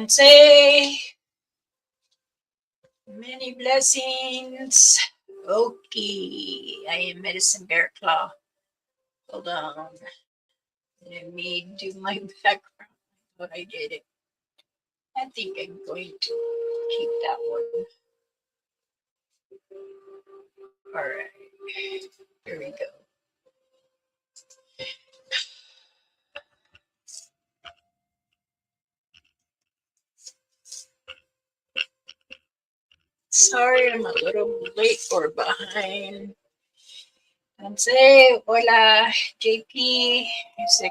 Namaste. Many blessings. Okay, I am Medicine Bear Claw. Hold on. Let me do my background. What I did it. I think I'm going to keep that one. All right. Here we go. Sorry, I'm a little late or behind. Hola, JP.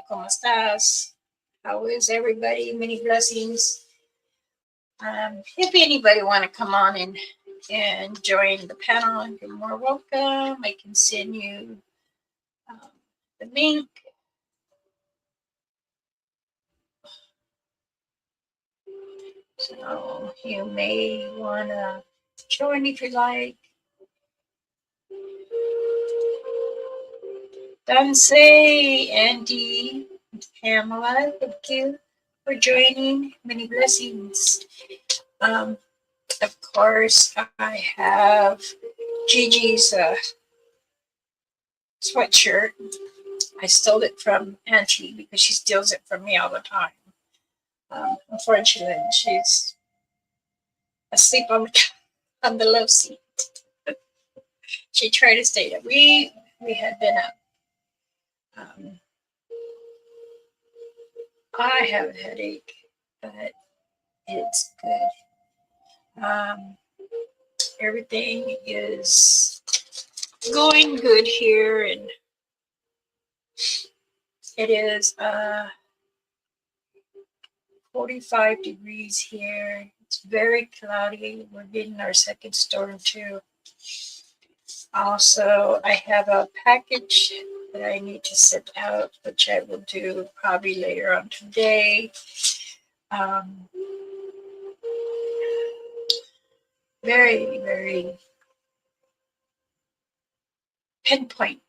¿Cómo estás? How is everybody? Many blessings. If anybody want to come on and join the panel, you're more welcome. I can send you the link. So you may want to join if you like. Danse, Andy, Pamela, thank you for joining. Many blessings. Of course, I have Gigi's sweatshirt. I stole it from Auntie because she steals it from me all the time. Unfortunately, she's asleep on the love seat. She tried to stay there. We had been up. I have a headache, but it's good. Everything is going good here, and it is 45 degrees here. It's very cloudy. We're getting our second storm too. Also, I have a package that I need to send out, which I will do probably later on today. Very, very pinpoint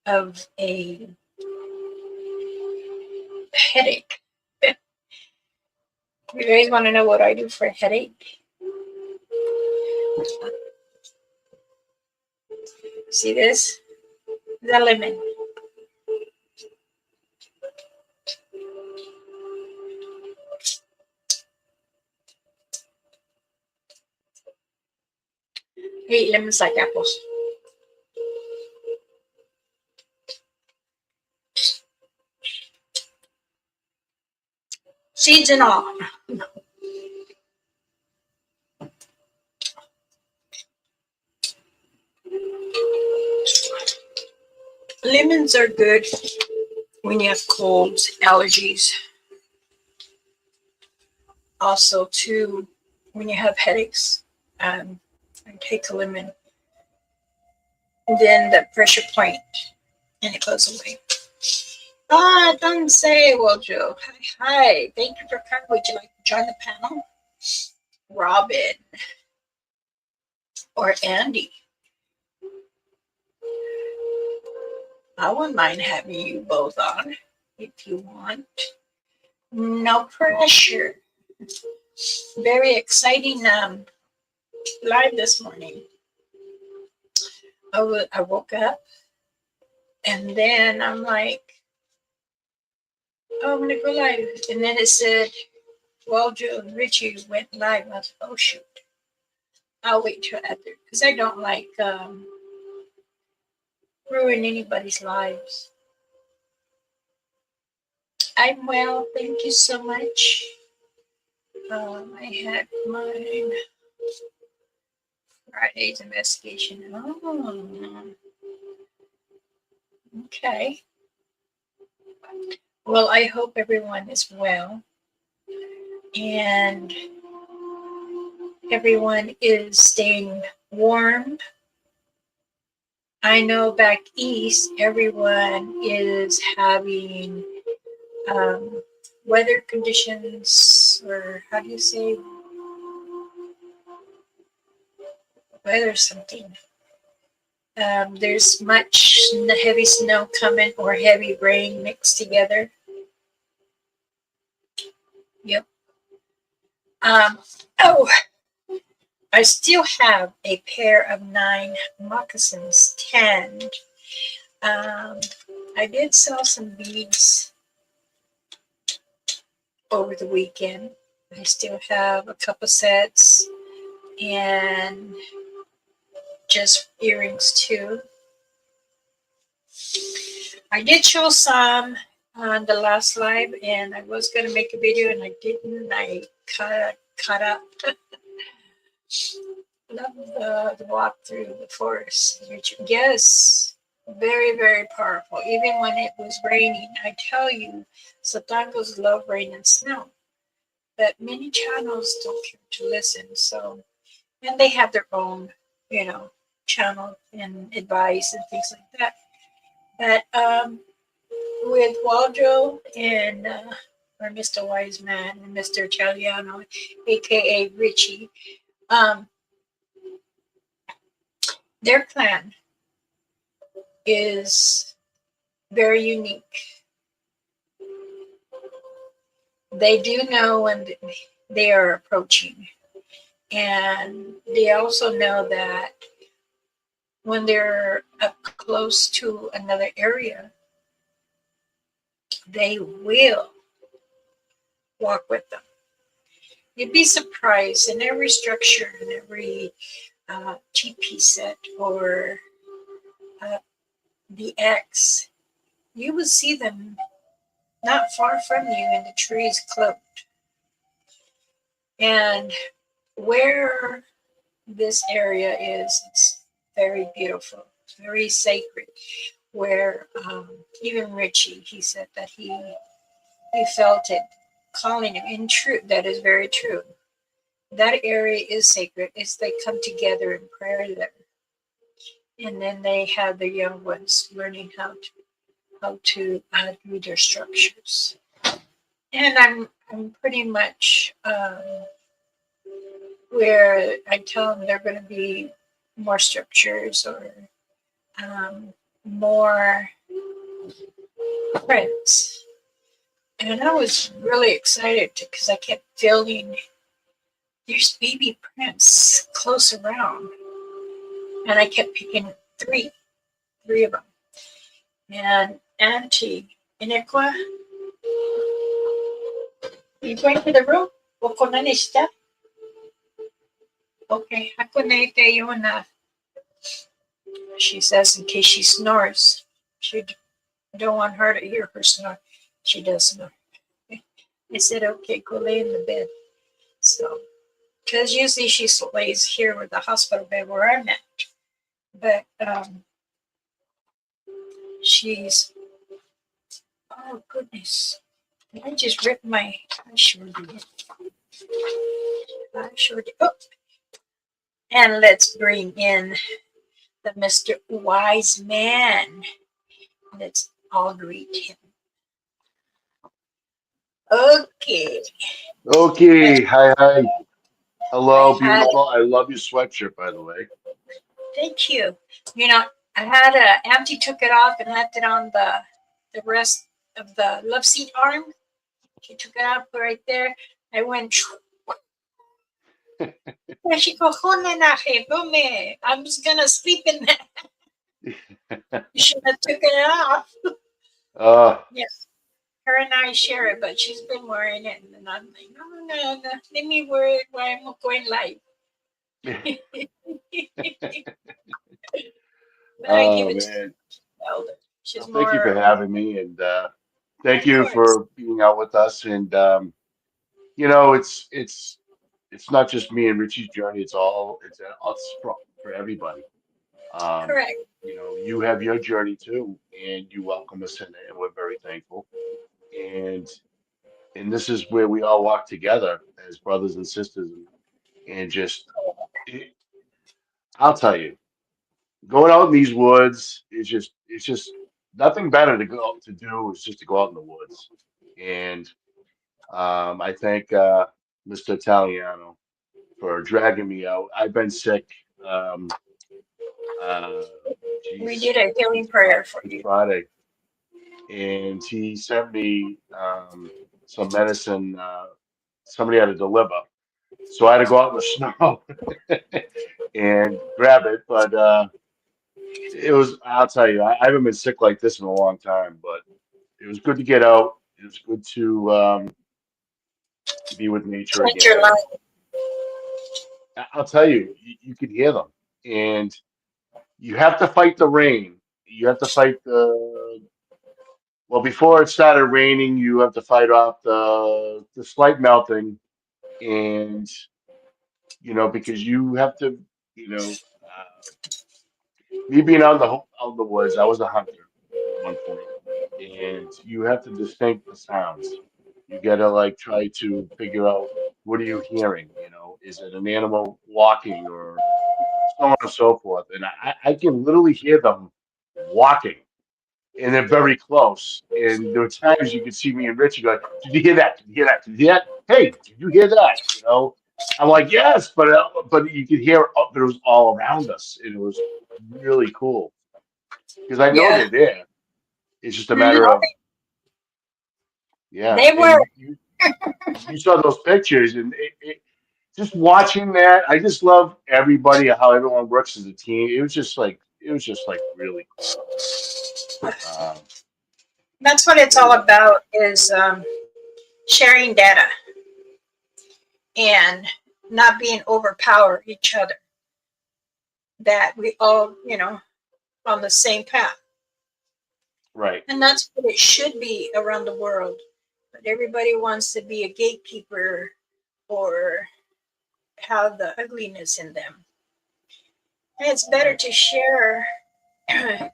of a headache. You guys want to know what I do for a headache? See this? The lemon. I eat lemons like apples. Seeds and all. Lemons are good when you have colds, allergies. Also, too, when you have headaches, I take a lemon. And then the pressure point, and it goes away. Don't say, well, Joe. Hi. Thank you for coming. Would you like to join the panel? Robin or Andy. I wouldn't mind having you both on if you want. No pressure. Very exciting live this morning. I woke up and then I'm like, oh, I'm going to go live. And then it said, well, Joe and Richie went live. I was like, oh, shoot. I'll wait till after because I don't like ruin anybody's lives. I'm well. Thank you so much. I had mine. Friday's investigation. Oh, okay. Well, I hope everyone is well and everyone is staying warm. I know back east, everyone is having weather conditions, or how do you say, weather something. There's much heavy snow coming or heavy rain mixed together. Yep. Um, oh, I still have a pair of 9 moccasins, tanned. Um, I did sell some beads over the weekend. I still have a couple sets and just earrings too. I did show some on the last live, and I was gonna make a video, and I didn't. I cut up. Love the walk through the forest. Yes, very very powerful. Even when it was raining, I tell you, Satangos love rain and snow, but many channels don't care to listen. So, and they have their own, you know, channel and advice and things like that. But with Waldo and or Mr. Wiseman and Mr. Italiano, aka Richie, um, their plan is very unique. They do know when they are approaching, and they also know that when they're up close to another area, they will walk with them. You'd be surprised in every structure, in every TP set or uh, the X, you would see them not far from you in the trees cloaked. And where this area is, it's very beautiful, very sacred. Where even Richie, he said that he felt it calling him. In truth, that is very true. That area is sacred. It's they come together in prayer there, and then they have the young ones learning how to do their structures. And I'm pretty much where I tell them they're going to be more structures or more prints. And I was really excited because I kept feeling there's baby prints close around, and I kept picking three of them. And Auntie Iniqua, you going to the room? Wako na ni siya? Okay, ako na ito yun na. She says in case she snores. She don't want her to hear her snore. She does snore. I said, okay, go lay in the bed. So, because usually she lays here with the hospital bed where I'm at. But she's, oh goodness. Did I just rip my, I sure did. I sure did. Oh. And let's bring in the Mr. Wise Man. Let's all greet him. Okay. Okay, hi. Hello, Hi. beautiful. I love your sweatshirt, by the way. Thank you. You know, I had Auntie took it off and left it on the rest of the love seat arm. She took it out, put it right there. I went. And she goes, I'm just gonna sleep in that. You should have taken it off. uh, Yes. Her and I share it, but she's been wearing it, and I'm like, no. Let me wear it while I'm going live. But I give oh it to man. the elder. She's Well, thank you for more, having me, and thank of you course. for being out with us. And it's not just me and Richie's journey. It's for everybody. Um, Correct. you have your journey too, and you welcome us in it, and we're very thankful. And and this is where we all walk together as brothers and sisters, and just it, I'll tell you, going out in these woods is just it's just nothing better to go to do is just to go out in the woods. And I thank Mr. Italiano for dragging me out. I've been sick. Um, uh, We geez, did a healing prayer for since you. Friday, and he sent me some medicine. Somebody had to deliver. So I had to go out in the snow and grab it. But it was, I'll tell you, I haven't been sick like this in a long time, but it was good to get out. It was good to be with nature Change your again. And life. I'll tell you, you could hear them. And you have to fight the rain. You have to fight well, before it started raining, you have to fight off the slight melting. And, because you have to, you know, me being out in the woods, I was a hunter at one point, and you have to distinct the sounds. You gotta like try to figure out what are you hearing. Is it an animal walking or so on and so forth? And I can literally hear them walking, and they're very close. And there were times you could see me and Richie going, "Did you hear that? Did you hear that? Did you hear that? Hey, did you hear that?" I'm like, "Yes," but you could hear that it was all around us, and it was really cool because I know Yeah. they're there. It's just a Mhm. matter of, yeah. They And were. you saw those pictures, and just watching that, I just love everybody, how everyone works as a team. It was just like really cool. Um, That's what it's it all was, about is sharing data and not being overpower each other. That we all, on the same path. right, And that's what it should be around the world. But everybody wants to be a gatekeeper or have the ugliness in them. And it's better right, to share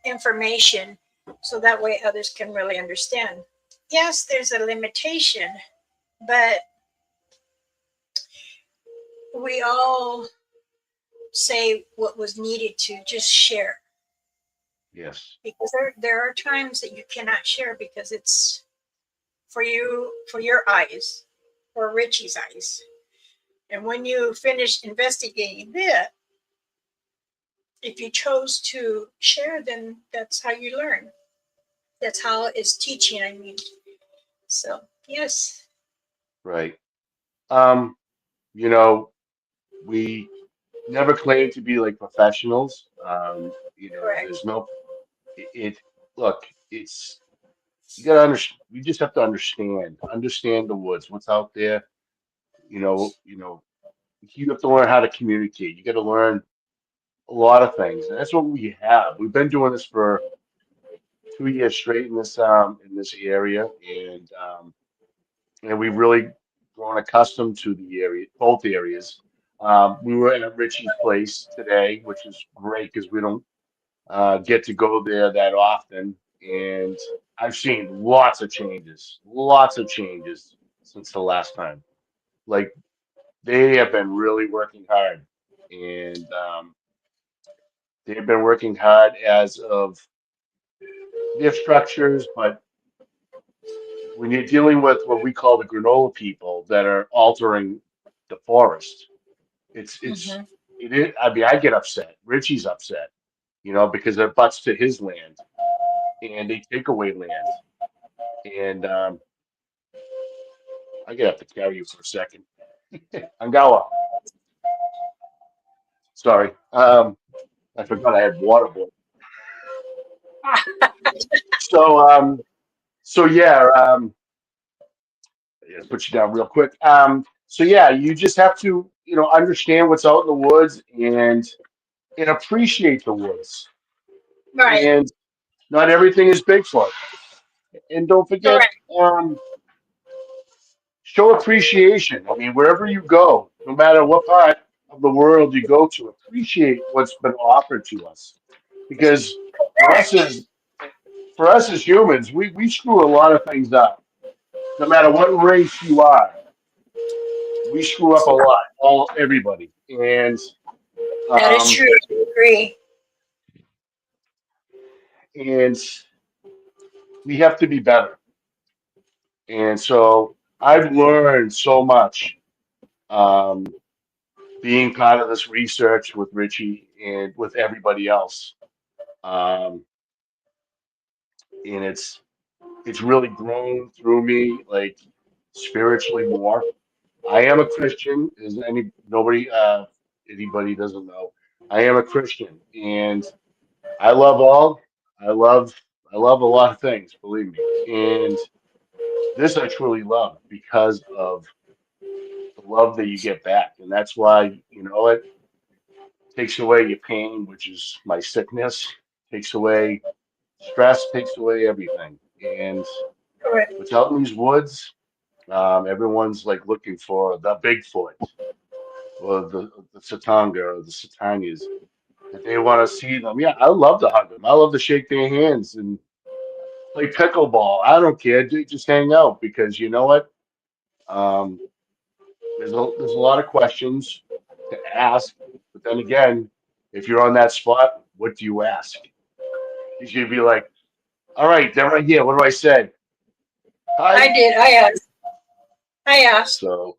information so that way others can really understand. Yes, there's a limitation, but we all say what was needed to just share. yes, Because there are times that you cannot share because it's for you, for your eyes, for Richie's eyes. And when you finish investigating that, if you chose to share, then that's how you learn. That's how it's teaching, I mean. So, yes, right. Um, you know, we never claim to be like professionals. correct. There's no it. Look, it's you gotta understand. You just have to understand the woods, what's out there. You have to learn how to communicate. You got to learn a lot of things, and that's what we have. We've been doing this for 2 years straight in this area, and we've really grown accustomed to the area, both areas. We were at Richie's place today, which is great because we don't get to go there that often, and I've seen lots of changes since the last time. Like they have been really working hard, and they've been working hard as of their structures, but when you're dealing with what we call the granola people that are altering the forest, it's Mm-hmm. it is. I mean, I get upset. Richie's upset, because it butts to his land, and they take away land. And I get have to carry you for a second. Angawa, sorry. I forgot I had water boy. So yeah. Yeah, put you down real quick. So yeah, you just have to, understand what's out in the woods and appreciate the woods. Right, And not everything is Bigfoot. And don't forget, correct. um, show appreciation. I mean, wherever you go, no matter what part of the world you go to, appreciate what's been offered to us. Because for us Correct. as for us as humans, we screw a lot of things up. No matter what race you are, we screw up a lot. Everybody. That is Um, true. I agree. and we have to be better. And so I've learned so much um, being part of this research with Richie and with everybody else. Um, and it's really grown through me, like spiritually more. I am a Christian. Is anybody doesn't know? I am a Christian, and I love all. I love I love a lot of things, believe me. And this I truly love because of the love that you get back, and that's why it takes away your pain, which is my sickness, takes away stress, takes away everything. And Correct. without these woods, everyone's like looking for the Bigfoot or the Satanga or the Satanias that they want to see them. Yeah, I love to hug them. I love to shake their hands and play pickleball. I don't care. Just hang out because you know what? Um, there's a lot of questions to ask, but then again, if you're on that spot, what do you ask? You'd be like, "All right, they're right here. What do I say? I Hi." did. I asked. I asked. So,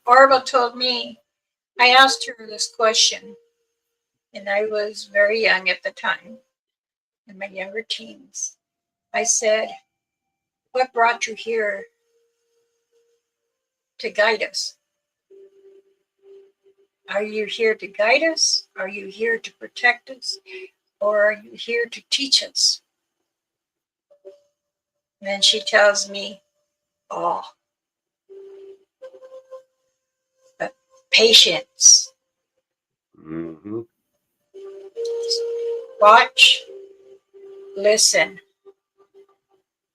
Orville told me. I asked her this question, and I was very young at the time, in my younger teens. I said, "What brought you here to guide us? Are you here to guide us? Are you here to protect us? Or are you here to teach us?" And then she tells me, "Oh, but patience. hmm Watch, listen.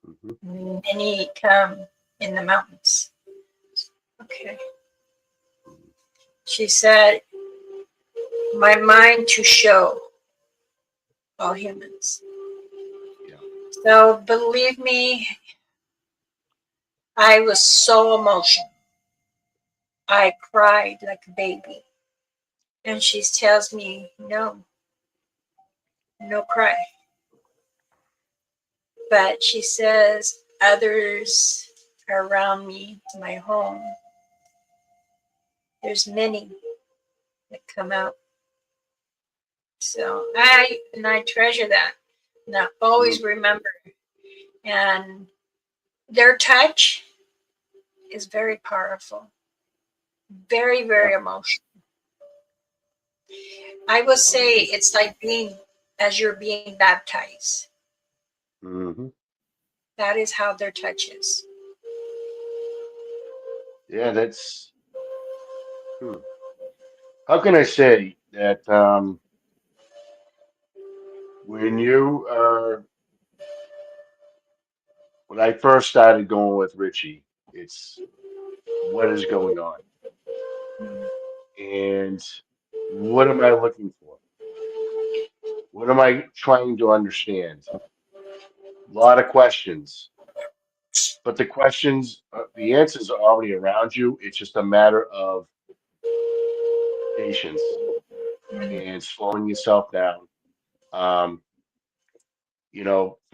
hmm Many come in the mountains." Okay. She said, "My mind to show all humans." yeah, So believe me, I was so emotional. I cried like a baby. And she tells me, "No, no cry." But she says, "Others around me, my home, there's many that come out." So I treasure that. And I mm, always remember. And their touch is very powerful, very, yeah, very emotional. I would oh, say it's like being as you're being baptized. hmm That is how their touch is. yeah. That's hmm. How can I say that when you when I first started going with Richie, it's what is going on and what am I looking for? What am I trying to understand? A lot of questions, but the answers are already around you. It's just a matter of patience and slowing yourself down. Um,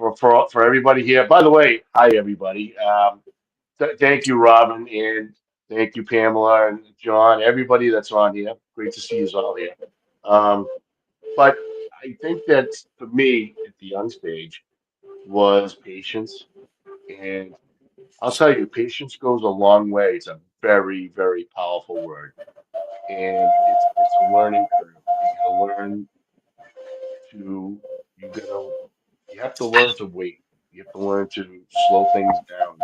for everybody here. By the way, hi everybody. Thank you, Robin, and thank you, Pamela and John. Everybody that's on here. Great to see you all here. Um, but I think that for me, at the young stage, was patience, and I'll tell you, patience goes a long way. It's a very, very powerful word, and it's a learning curve. To you gotta you have to learn to wait. You have to learn to slow things down,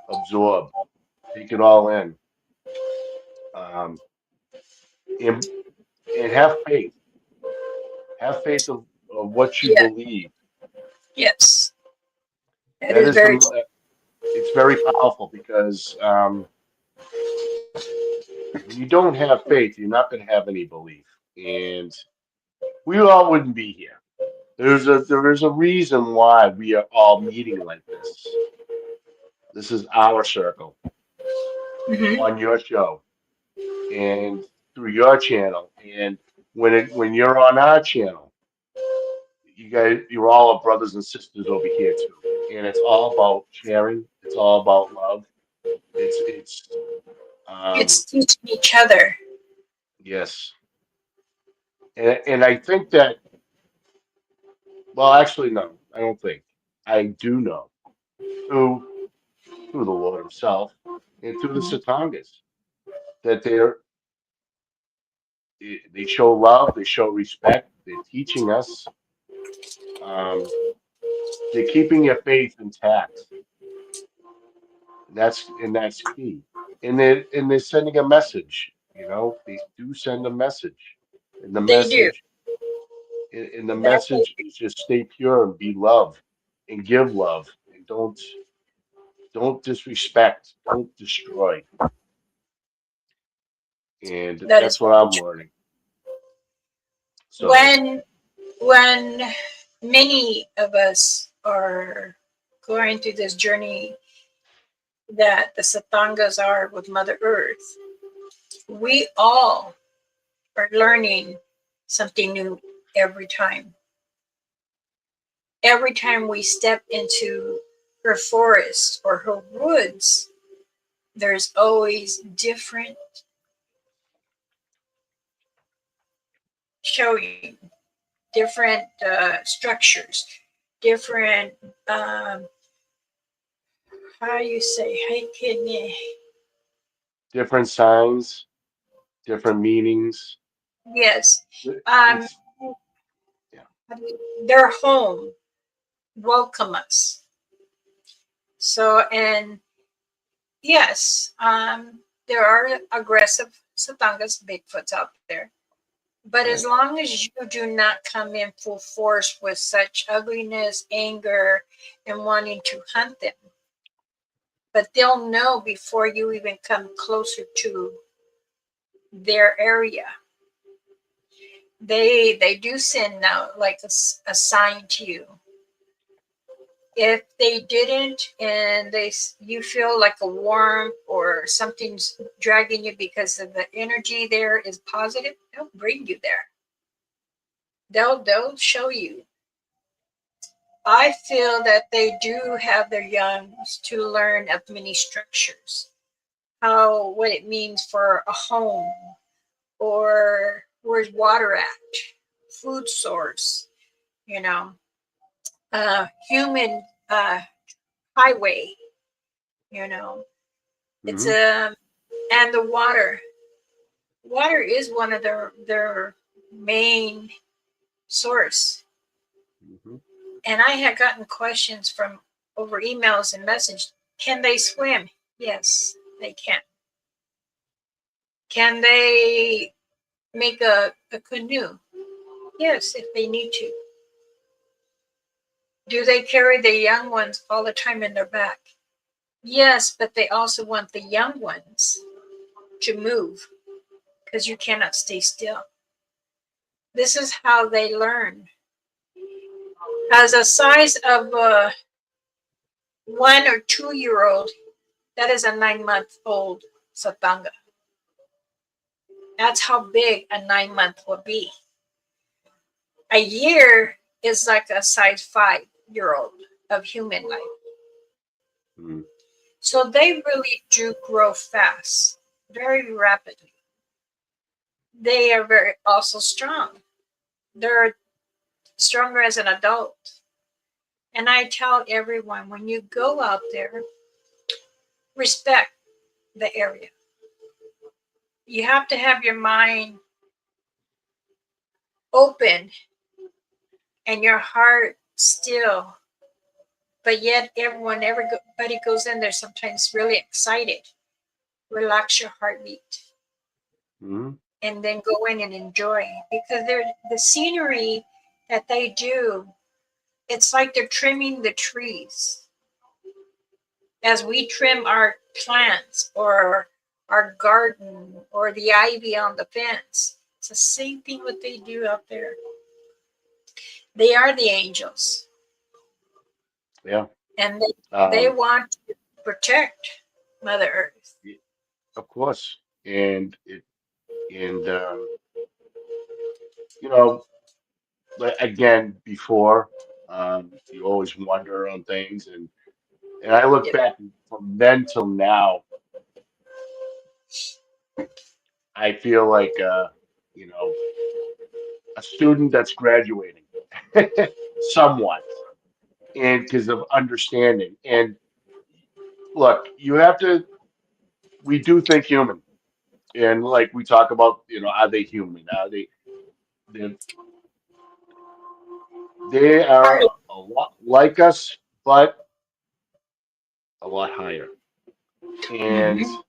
absorb, take it all in, um, and and have faith. Have faith of what you Yeah, believe. yes, that That is is the very true. it's very powerful because when you don't have faith, you're not going to have any belief, and we all wouldn't be here. There is a reason why we are all meeting like this. This is our circle Hmm. on your show and through your channel. And when you're on our channel, you're all brothers and sisters over here too. And it's all about sharing. It's all about love. It's It's um teaching each other. yes. And I think that well actually no, I don't think. I do know through through the Lord himself and through the Satangas. that they show love, they show respect, they're teaching us, um, they're keeping your faith intact. And that's key. And they're sending a message. They do send a message, and the They do. message and the That they message is just stay pure and be love and give love and don't disrespect, don't destroy. And that is that's what very I'm true. learning. So When many of us are going through this journey that the Satangas are with Mother Earth, we all are learning something new every time. Every time we step into her forest or her woods, there's always different showing, different structures, different, um, how do you say, hey, kidney? different signs, different meanings. Yes. Um, It's Yeah. their home welcome us. So, and yes, there are aggressive Satangas, Bigfoots out there. But as Right. long as you do not come in full force with such ugliness, anger, and wanting to hunt them, but they'll know before you even come closer to their area. They do send out like a sign to you. If they didn't, and you feel like a warmth or something's dragging you because of the energy there is positive, they'll bring you there. They'll show you. I feel that they do have their youngs to learn of many structures, how what it means for a home, or where's water at, food source, you know, human highway, you know. It's Hmm. and the water. Water is one of their main source. Hmm. And I had gotten questions from over emails and message. Can they swim? Yes, they can. Can they make a canoe? Yes, if they need to. Do they carry the young ones all the time in their back? Yes, but they also want the young ones to move because you cannot stay still. This is how they learn. As a size of a 1 or 2 year old, that is a 9 month old Satanga. That's how big a 9 month will be. A year is like a size 5 year old of human life. Hmm. So they really do grow fast, very rapidly. They are very also strong. They're stronger as an adult. And I tell everyone when you go out there, respect the area. You have to have your mind open and your heart still. But yet, everybody goes in there sometimes really excited. Relax your heartbeat Hmm. and then go in and enjoy because the scenery that they do. It's like they're trimming the trees as we trim our plants or our garden or the ivy on the fence. It's the same thing what they do out there. They are the angels, Yeah. and they Um, want to protect Mother Earth. y- of course. And you know, like again before, you always wonder on things, and I look Yep. back from then till now. I feel like you know, a student that's graduating, somewhat, and because of understanding. And look, you have to. We do think human. And like we talk about, are they human? They they are a lot like us, but a lot higher. And Mhm.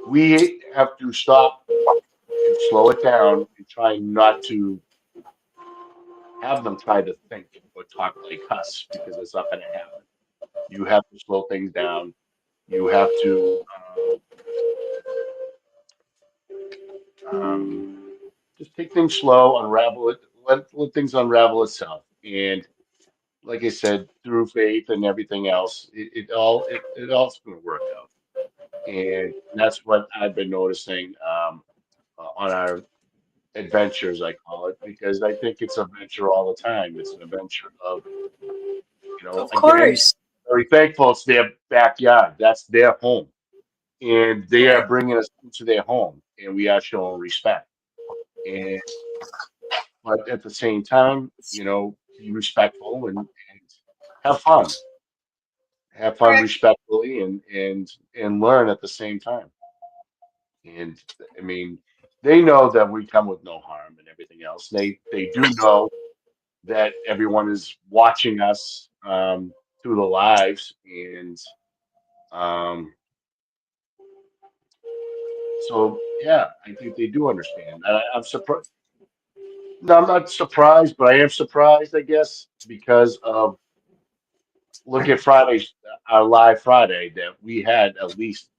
we have to stop and slow it down and try not to have them try to think or talk like us because it's not going to happen. You have to slow things down. You have to um, just take things slow, unravel it, let things unravel itself. And like I said, through faith and everything else, it all's going to work out. And that's what I've been noticing on our adventures, I call it, because I think it's a venture all the time. It's an adventure of, Of again, course. very thankful it's their backyard. That's their home. And they are Right. bringing us into their home, and we are showing respect. And but at the same time, be respectful and have fun. Have fun Correct. respectfully and learn at the same time. And I mean, they know that we come with no harm and everything else. They do know that everyone is watching us through the lives, and um, so yeah, I think they do understand. I'm surprised. No, I'm not surprised, but I am surprised, I guess, because of look at Friday's our live Friday that we had at least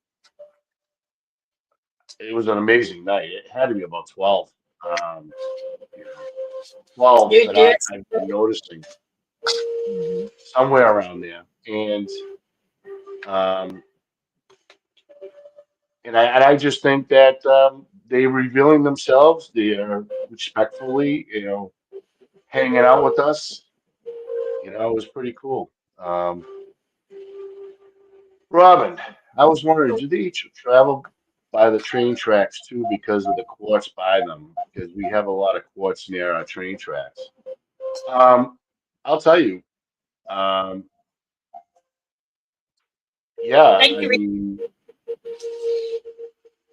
it was an amazing night. It had to be about 12. Um, you know, 12 You that did. I've been noticing Mhm. somewhere around there. Um, and I just think that they revealing themselves, they are respectfully, hanging out with us. It was pretty cool. Um, Robin, I was wondering, do they travel by the train tracks too because of the quartz by them? Because we have a lot of quartz near our train tracks. Um, I'll tell you, um, yeah, Thank I you. mean,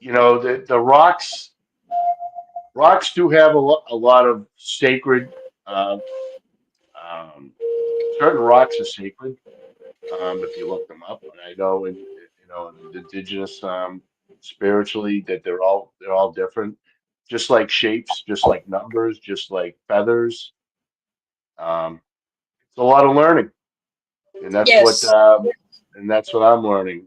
the rocks do have a lot of sacred, uh, um, certain rocks are sacred, if you look them up. And I know in the indigenous, spiritually that they're all different, just like shapes, just like numbers, just like feathers. Um, it's a lot of learning, and that's what Yes. um, and that's what I'm learning.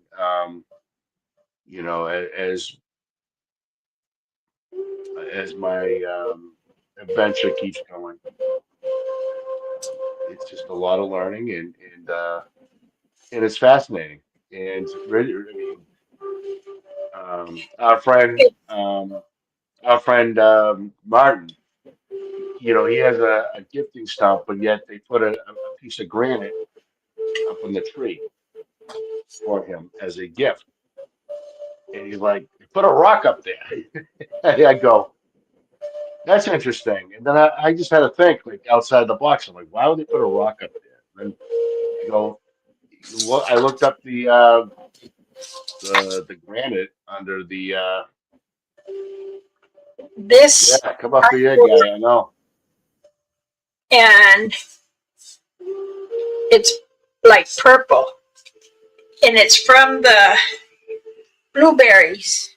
As my adventure keeps going, it's just a lot of learning, and it's fascinating. And really, I mean, um, our friend, um, our friend Martin, he has a gifting stump, but yet they put a piece of granite up in the tree for him as a gift. And he's like, they put a rock up there. I go, that's interesting. And then I just had to think like outside the box. I'm like, why would they put a rock up there? And then I go, I looked up the granite under the This yeah, come up here, guy. I know. and it's like purple and it's from the blueberries,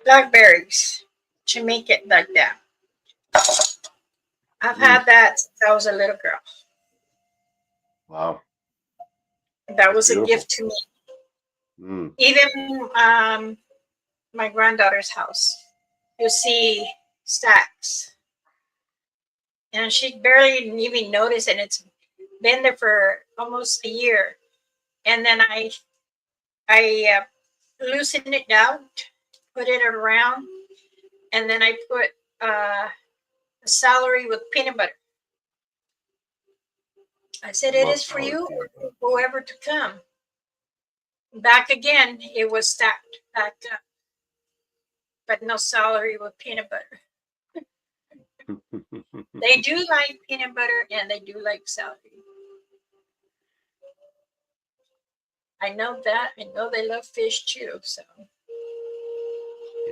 blackberries to make it like that. I've Mm, had that since I was a little girl. wow, That that's was a beautiful. gift to me. Mm, Even my granddaughter's house, you see stacks, and she barely even noticed, and it's been there for almost a year. And then I loosened it down, put it around, and then I put a celery with peanut butter. I I said, "It love is for celery you, peanut butter. whoever to come." Back again, it was stacked back up, but no celery with peanut butter. They do like peanut butter and they do like celery. I know that. I know they love fish too. So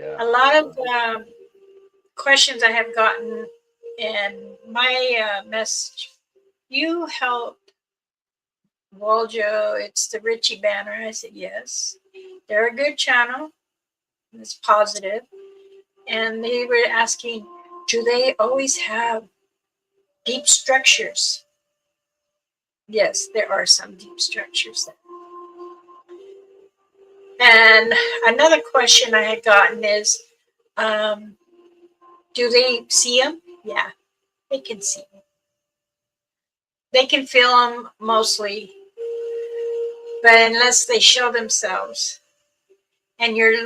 Yeah. A lot of questions I have gotten in my message. You helped Waljo. It's the Richie banner. I said yes. They're a good channel. It's positive. And they were asking, do they always have deep structures? Yes, there are some deep structures there. And another question I had gotten is, do they see them? Yeah, they can see them. They can feel them mostly, but unless they show themselves and you're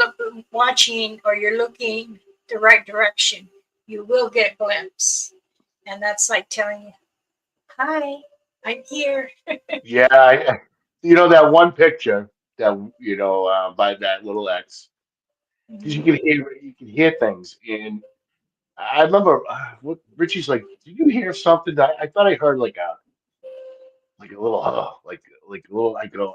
watching or you're looking the right direction, you will get a glimpse. And that's like telling you, hi, I'm here. Yeah. You know that one picture that by that little X, because Mhm. you can hear things, and I remember what Richie's like. Did you hear something? I thought I heard like a little like a little. I go,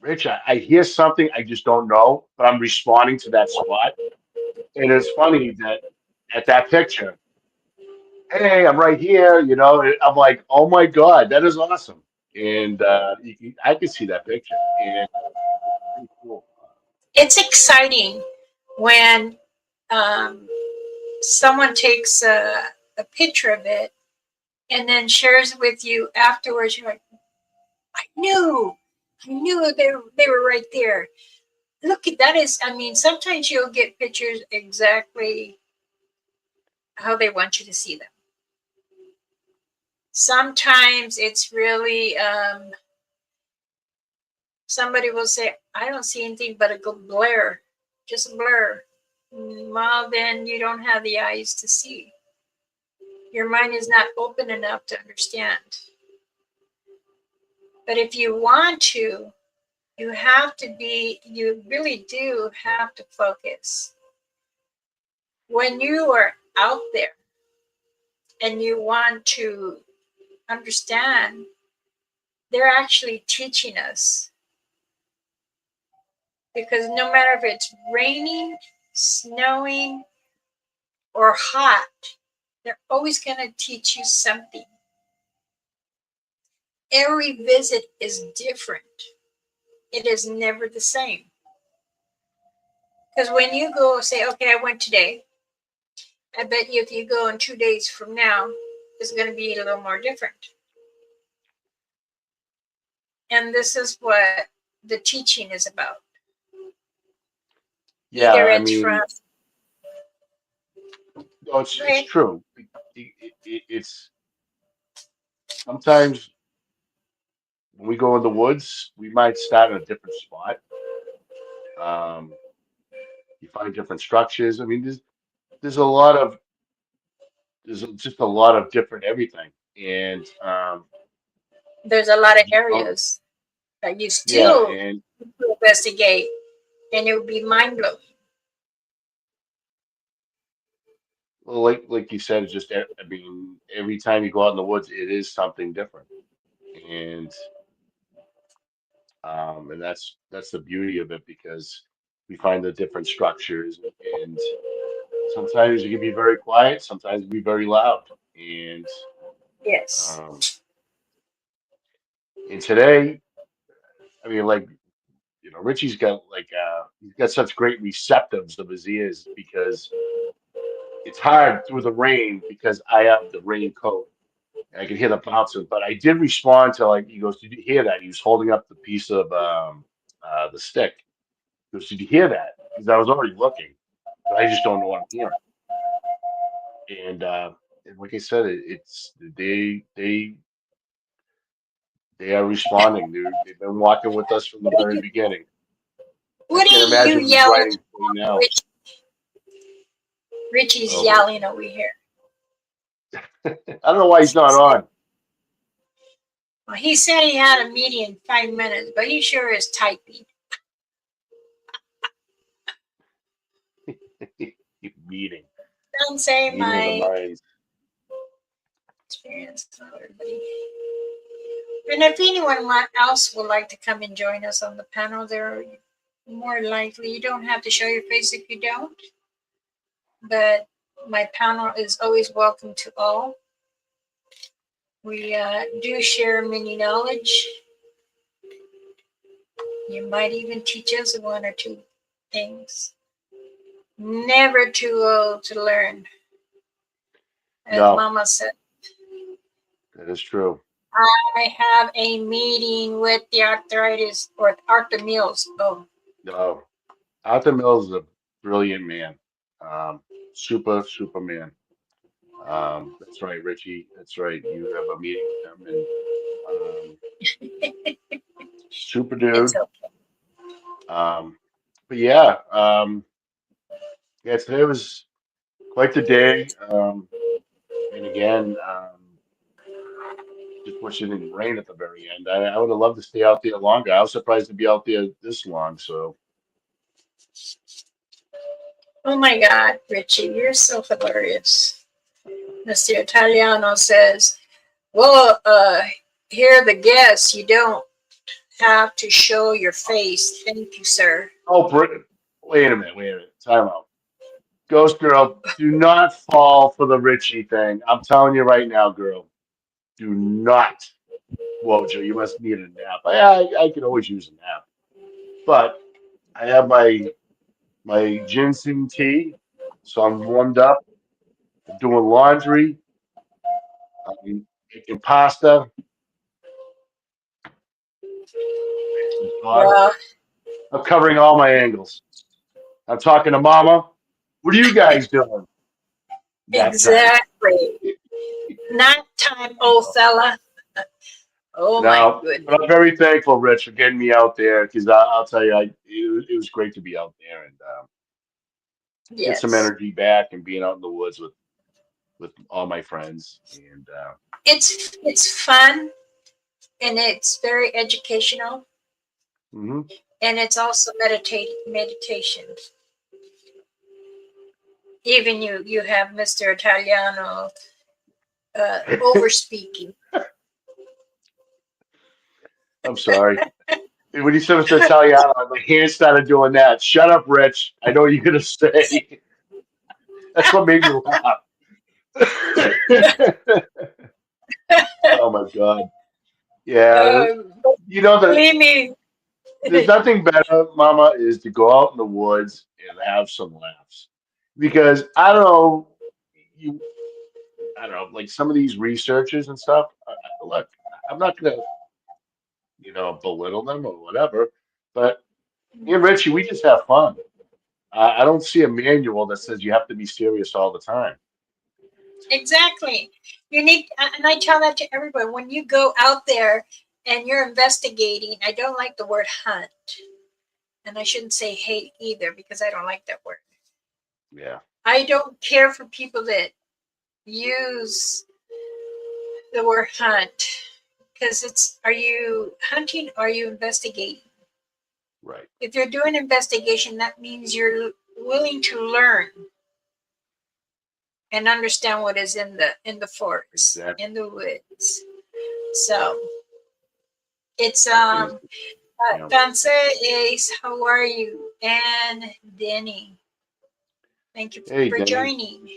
Rich, I hear something. I just don't know, but I'm responding to that spot. And it's funny that at that picture, hey, I'm right here. I'm like, oh my God, that is awesome. And I can see that picture, and pretty cool. It's exciting when um, someone takes a picture of it and then shares with you afterwards. You're like, I knew they were right there. Look, that is, I mean, sometimes you'll get pictures exactly how they want you to see them. Sometimes it's really, somebody will say, I don't see anything but a blur, just a blur. Well, then you don't have the eyes to see. Your mind is not open enough to understand. But if you want to, you really do have to focus. When you are out there and you want to understand, they're actually teaching us. Because no matter if it's raining, snowing, or hot, they're always going to teach you something. Every visit is different. It is never the same. Because when you go say, okay, I went today, I bet you if you go in 2 days from now, it's going to be a little more different. And this is what the teaching is about. Yeah, Either I it's from, mean, no, it's right? true. It's sometimes when we go in the woods, we might start in a different spot. Um, you find different structures. I mean, there's a lot of there's just a lot of different everything, and There's a lot of you don't. areas that you Yeah, still and investigate, and it would be mind blowing. well, like you said, it's just I mean, every time you go out in the woods, it is something different, and and that's the beauty of it because we find the different structures, and sometimes it can be very quiet, sometimes it can be very loud, and Yes. um, and today, I mean, like Richie's got he's got such great receptives of his ears because it's hard through the rain because I have the raincoat and I can hear the bouncing. But I did respond to he goes, "Did you hear that?" He was holding up the piece of the stick. He goes, "Did you hear that?" Because I was already looking, but I just don't know what I'm hearing. And like I said, it's they are responding. They've been walking with us from the very beginning. I What can't are you imagine who's yelling writing right at? now. Richie's Oh boy. yelling over here. I don't know why he's not on. Well, he said he had a meeting in 5 minutes, but he sure is typing. Meeting. Don't say Meeting of the my minds. experience. Everybody. And if anyone else would like to come and join us on the panel, there More likely, you don't have to show your face if you don't. But my panel is always welcome to all. We do share many knowledge. You might even teach us one or two things. Never too old to learn, as No, Mama said. that is true. I have a meeting with the arthritis or Arthur Mills. Oh, No, Arthur Mills is a brilliant man. Um, super man. That's right, Richie. That's right. You have a meeting with him, and um, super it's dude. okay. Um, but yeah, yeah, today was quite the day. And again, just wish it didn't rain at the very end. I would have loved to stay out there longer. I was surprised to be out there this long. So, Oh my God, Richie, you're so hilarious. Mr. Italiano says, well, here are the guests. You don't have to show your face. Thank you, sir. oh, wait a minute, wait a minute. Time out. Ghost girl, do not fall for the Richie thing. I'm telling you right now, girl. Do not. Whoa, Joe, you must need a nap. I could always use a nap. But I have my ginseng tea, so I'm warmed up. I'm doing laundry. I'm making pasta. Some dog. Well, I'm covering all my angles. I'm talking to Mama. What are you guys doing? Nap time. exactly. Nap time, old fella. Oh my No, but goodness. I'm very thankful, Rich, for getting me out there because I'll tell you, it was great to be out there and get some Yes. energy back and being out in the woods with all my friends. And It's fun and it's very educational mhm. and it's also meditation. Even you have Mr. Italiano over speaking. I'm sorry. When you said Mr. Italiano, my hand started doing that. Shut up, Rich. I know what you're gonna say. That's what made me laugh. Oh my God. Yeah. But You know that believe me, there's nothing better, Mama, is to go out in the woods and have some laughs. Because I don't know, you I don't know, like some of these researchers and stuff. Look, I'm not gonna, belittle them or whatever, but me and Richie, we just have fun. I don't see a manual that says you have to be serious all the time. exactly. You need, and I tell that to everyone when you go out there and you're investigating. I don't like the word hunt, and I shouldn't say hate either because I don't like that word. Yeah, I don't care for people that use the word hunt because it's are you hunting or are you investigating? right. If you're doing investigation, that means you're willing to learn and understand what is in the forest, Exactly. in the woods. So it's Hunting is, Danse is how are you? And Denny. Thank you hey, for Denny. joining.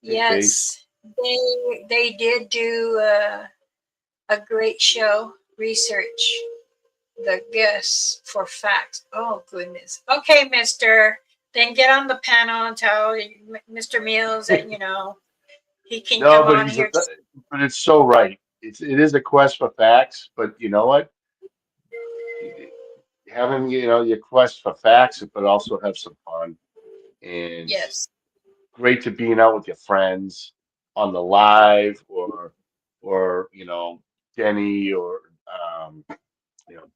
Hey, Face. Yes, they did do a great show. Research the guests for facts. Oh goodness. Okay, Mister. Then get on the panel and tell Mr. Mills that he can No, come but on he's a, here. but it's so right. It is a quest for facts, but you know what? Having your quest for facts, but also have some fun and Yes, great to being out with your friends on the live or Denny or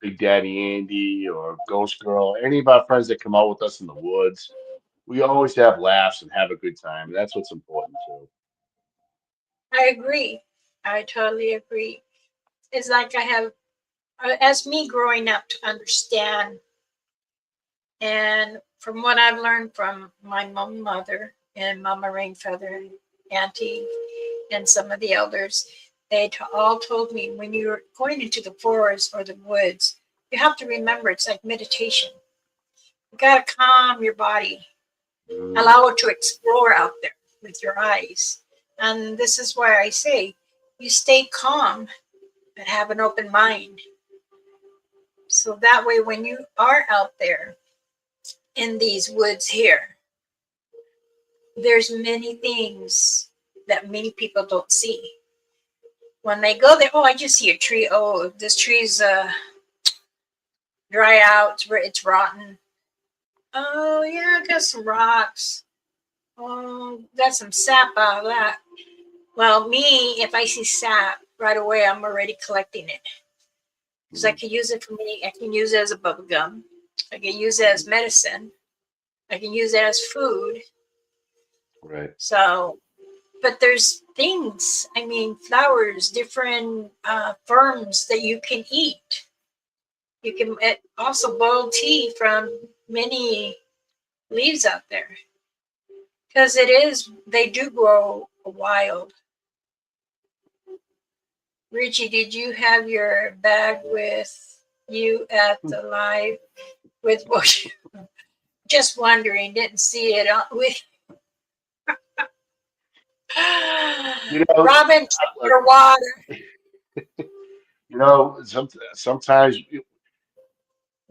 Big Daddy Andy or Ghost Girl, any of our friends that come out with us in the woods. We always have laughs and have a good time. That's what's important too. I agree. I totally agree. It's like I have, as me growing up to understand, and from what I've learned from my mother and Mama Rainfeather, Auntie, and some of the elders, they all told me when you're going into the forest or the woods, you have to remember it's like meditation. You got to calm your body, allow it to explore out there with your eyes. And this is why I say you stay calm and have an open mind. So that way, when you are out there in these woods here, there's many things that many people don't see. When they go there, oh, I just see a tree. Oh, this tree's dry out, it's rotten. Oh, yeah, I got some rocks. Oh, got some sap out of that. Well, me, if I see sap right away, I'm already collecting it. Because I can use it for me. I can use it as a bubble gum. I can use it as medicine. I can use it as food. Right. So, but there's things, I mean, flowers, different ferns that you can eat. You can also boil tea from many leaves out there. Because they do grow wild. Richie, did you have your bag with you at the live with Bush? Just wondering, didn't see it with. Robin, check your water. Sometimes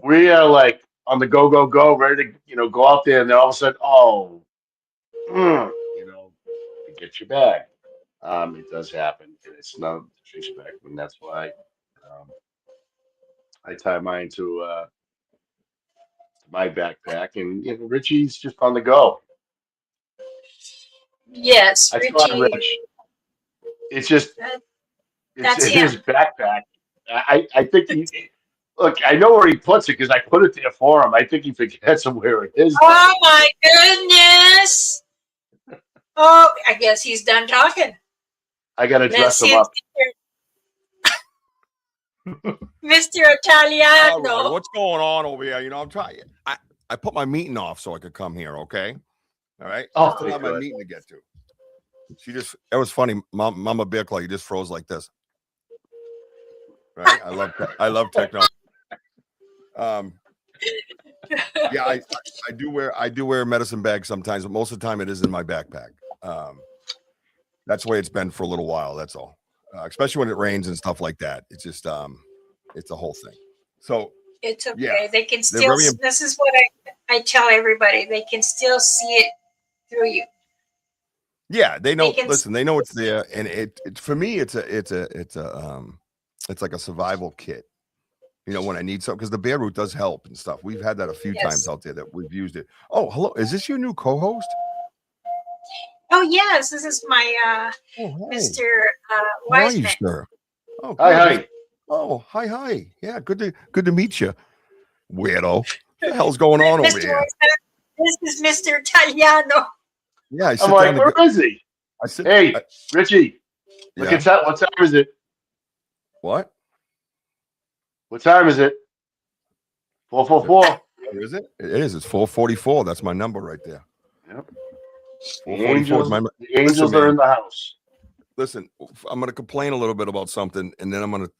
we are like on the go, ready to, go out there, and then all of a sudden, get your bag. It does happen, and it's no disrespect, and that's why I tie mine to my backpack, and Richie's just on the go. Yes, I thought Richie. Rich. It's just it's That's in him. his backpack. I think look. I know where he puts it because I put it there for him. I think he forgets where it is. Oh my goodness! Oh, I guess he's done talking. I got to dress him up. Mr. Italiano. Right, what's going on over here? I'm trying. I put my meeting off so I could come here. Okay, all right. Oh, I have my meeting to get to. It was funny. Mama Bear Claw, you just froze like this. Right. I love technology. Yeah, I do wear a medicine bag sometimes, but most of the time it is in my backpack. That's the way it's been for a little while. That's all. Especially when it rains and stuff like that. It's just it's a whole thing. So it's okay. Yeah, they can still. This is what I tell everybody. They can still see it through you. Yeah, they know. Listen, they know it's there, and it for me, it's like a survival kit. When I need something, because the bear root does help and stuff. We've had that a few times out there that we've used it. Oh, hello, is this your new co-host? Oh yes, this is my Mr. Wiseman. How are you, sir? Oh, hi. Oh, hi. Yeah, good to meet you, weirdo. What the hell's going on over here? This is Mr. Italiano. Yeah, I'm like, where is he? Hey, Richie, look at that. What time is it? What? What time is it? 4:44. Is it? It is. It's 4:44. That's my number right there. Yep. 4:44. The angels are in the house. Listen, I'm going to complain a little bit about something, and then I'm going to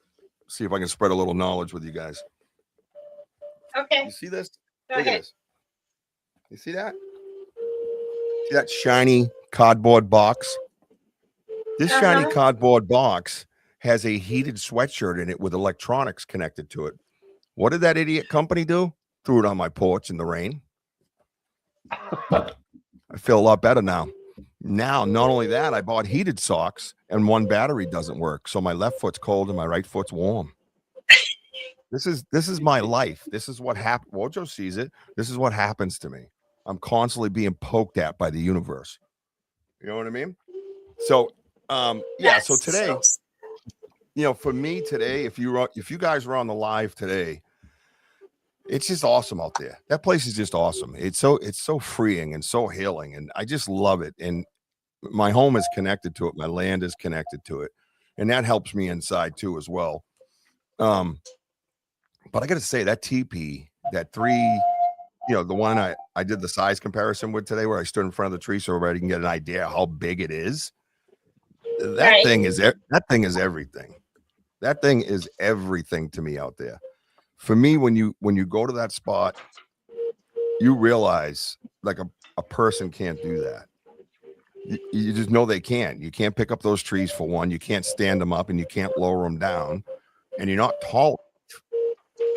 see if I can spread a little knowledge with you guys. Okay. You see this? Go ahead. At this. You see that? See that shiny cardboard box? This shiny cardboard box has a heated sweatshirt in it with electronics connected to it. What did that idiot company do? Threw it on my porch in the rain. I feel a lot better now. Now, not only that, I bought heated socks and one battery doesn't work. So my left foot's cold and my right foot's warm. This is my life. This is what happened. Wojo sees it. This is what happens to me. I'm constantly being poked at by the universe. You know what I mean? So, so today, for me today, if you guys were on the live today, it's just awesome out there. That place is just awesome. It's so freeing and so healing, and I just love it. And my home is connected to it. My land is connected to it, and that helps me inside too as well. But I got to say that teepee, that 3, the one I did the size comparison with today, where I stood in front of the tree so everybody can get an idea how big it is. That thing is everything. That thing is everything to me out there. for me, when you go to that spot, you realize like a person can't do that. You just know they can't. You can't pick up those trees for one. You can't stand them up, and you can't lower them down, and you're not tall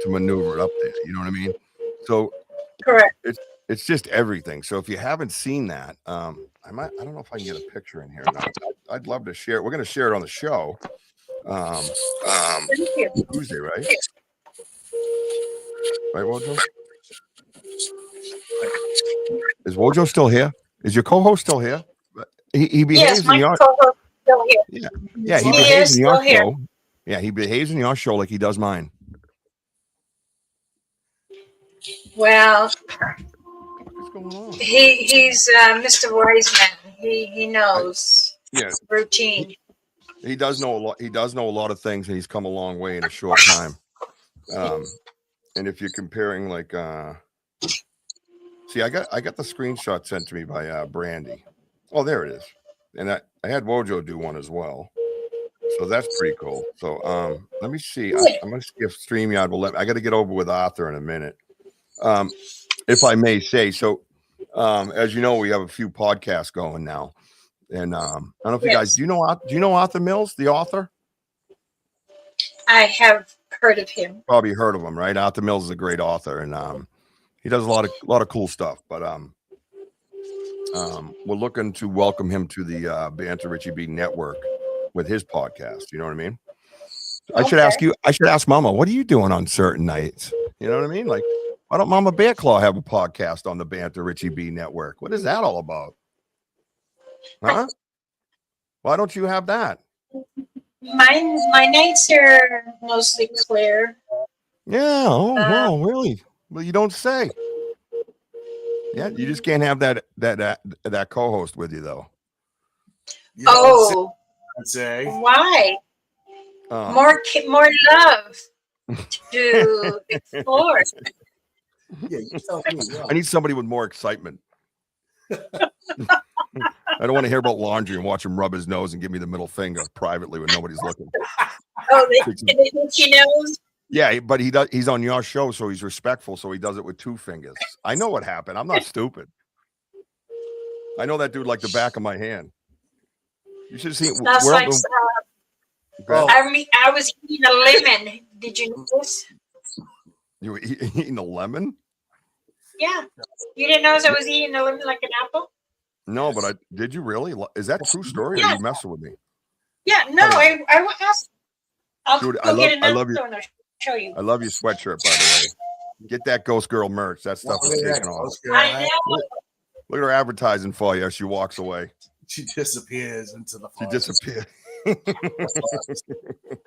to maneuver it up there. You know what I mean? So Correct. it's just everything. So if you haven't seen that, I don't know if I can get a picture in here or not. I'd love to share it. We're going to share it on the show. Thank you. Tuesday, right? Right, Wojo? Is Wojo still here? Is your co-host still here? He behaves Yes, my in your co-host is still here. yeah, he He behaves is in your still here. show. Yeah, he behaves in your show like he does mine. Well, What's going on? he's Mr. Wise Man. He knows Yeah, routine. he does know a lot. He does know a lot of things, and he's come a long way in a short time. And if you're comparing, like, see, I got the screenshot sent to me by Brandy. Oh, there it is. And I had Wojo do one as well. So that's pretty cool. So let me see. I'm gonna see if StreamYard will let me. I got to get over with Arthur in a minute. If I may say so. As you know, we have a few podcasts going now. And I don't know if you guys do you know Arthur Mills, the author? I have heard of him. Probably heard of him, right? Arthur Mills is a great author, and he does a lot of cool stuff. But we're looking to welcome him to the Banter Richie B Network with his podcast. You know what I mean? I should ask you. I should ask Mama, what are you doing on certain nights? You know what I mean? Like, why don't Mama Bear Claw have a podcast on the Banter Richie B Network? What is that all about? Huh? Why don't you have that? My nights are mostly clear. Yeah. Oh, wow, really? Well, you don't say. Yeah, you just can't have that co-host with you though. You Oh, I'd say. why? More love to explore. Yeah, you tell me. Yeah. I need somebody with more excitement. I don't want to hear about laundry and watch him rub his nose and give me the middle finger privately when nobody's looking. Oh, they she knows. Yeah, but he's on your show, so he's respectful, so he does it with two fingers. I know what happened. I'm not stupid. I know that dude like the back of my hand. You should have seen. That's like I was eating a lemon. Did you notice? You were eating a lemon? Yeah. You didn't notice I was eating a lemon like an apple? No, but did you really? Is that a true story? Or are you messing with me? Yeah, no, I asked. I'll Dude, go get another I love one. I'll show you. I love your sweatshirt, by the way. Get that Ghost Girl merch. That stuff is taking off. I know. Look at her advertising for you as she walks away. She disappears into the She forest. disappeared.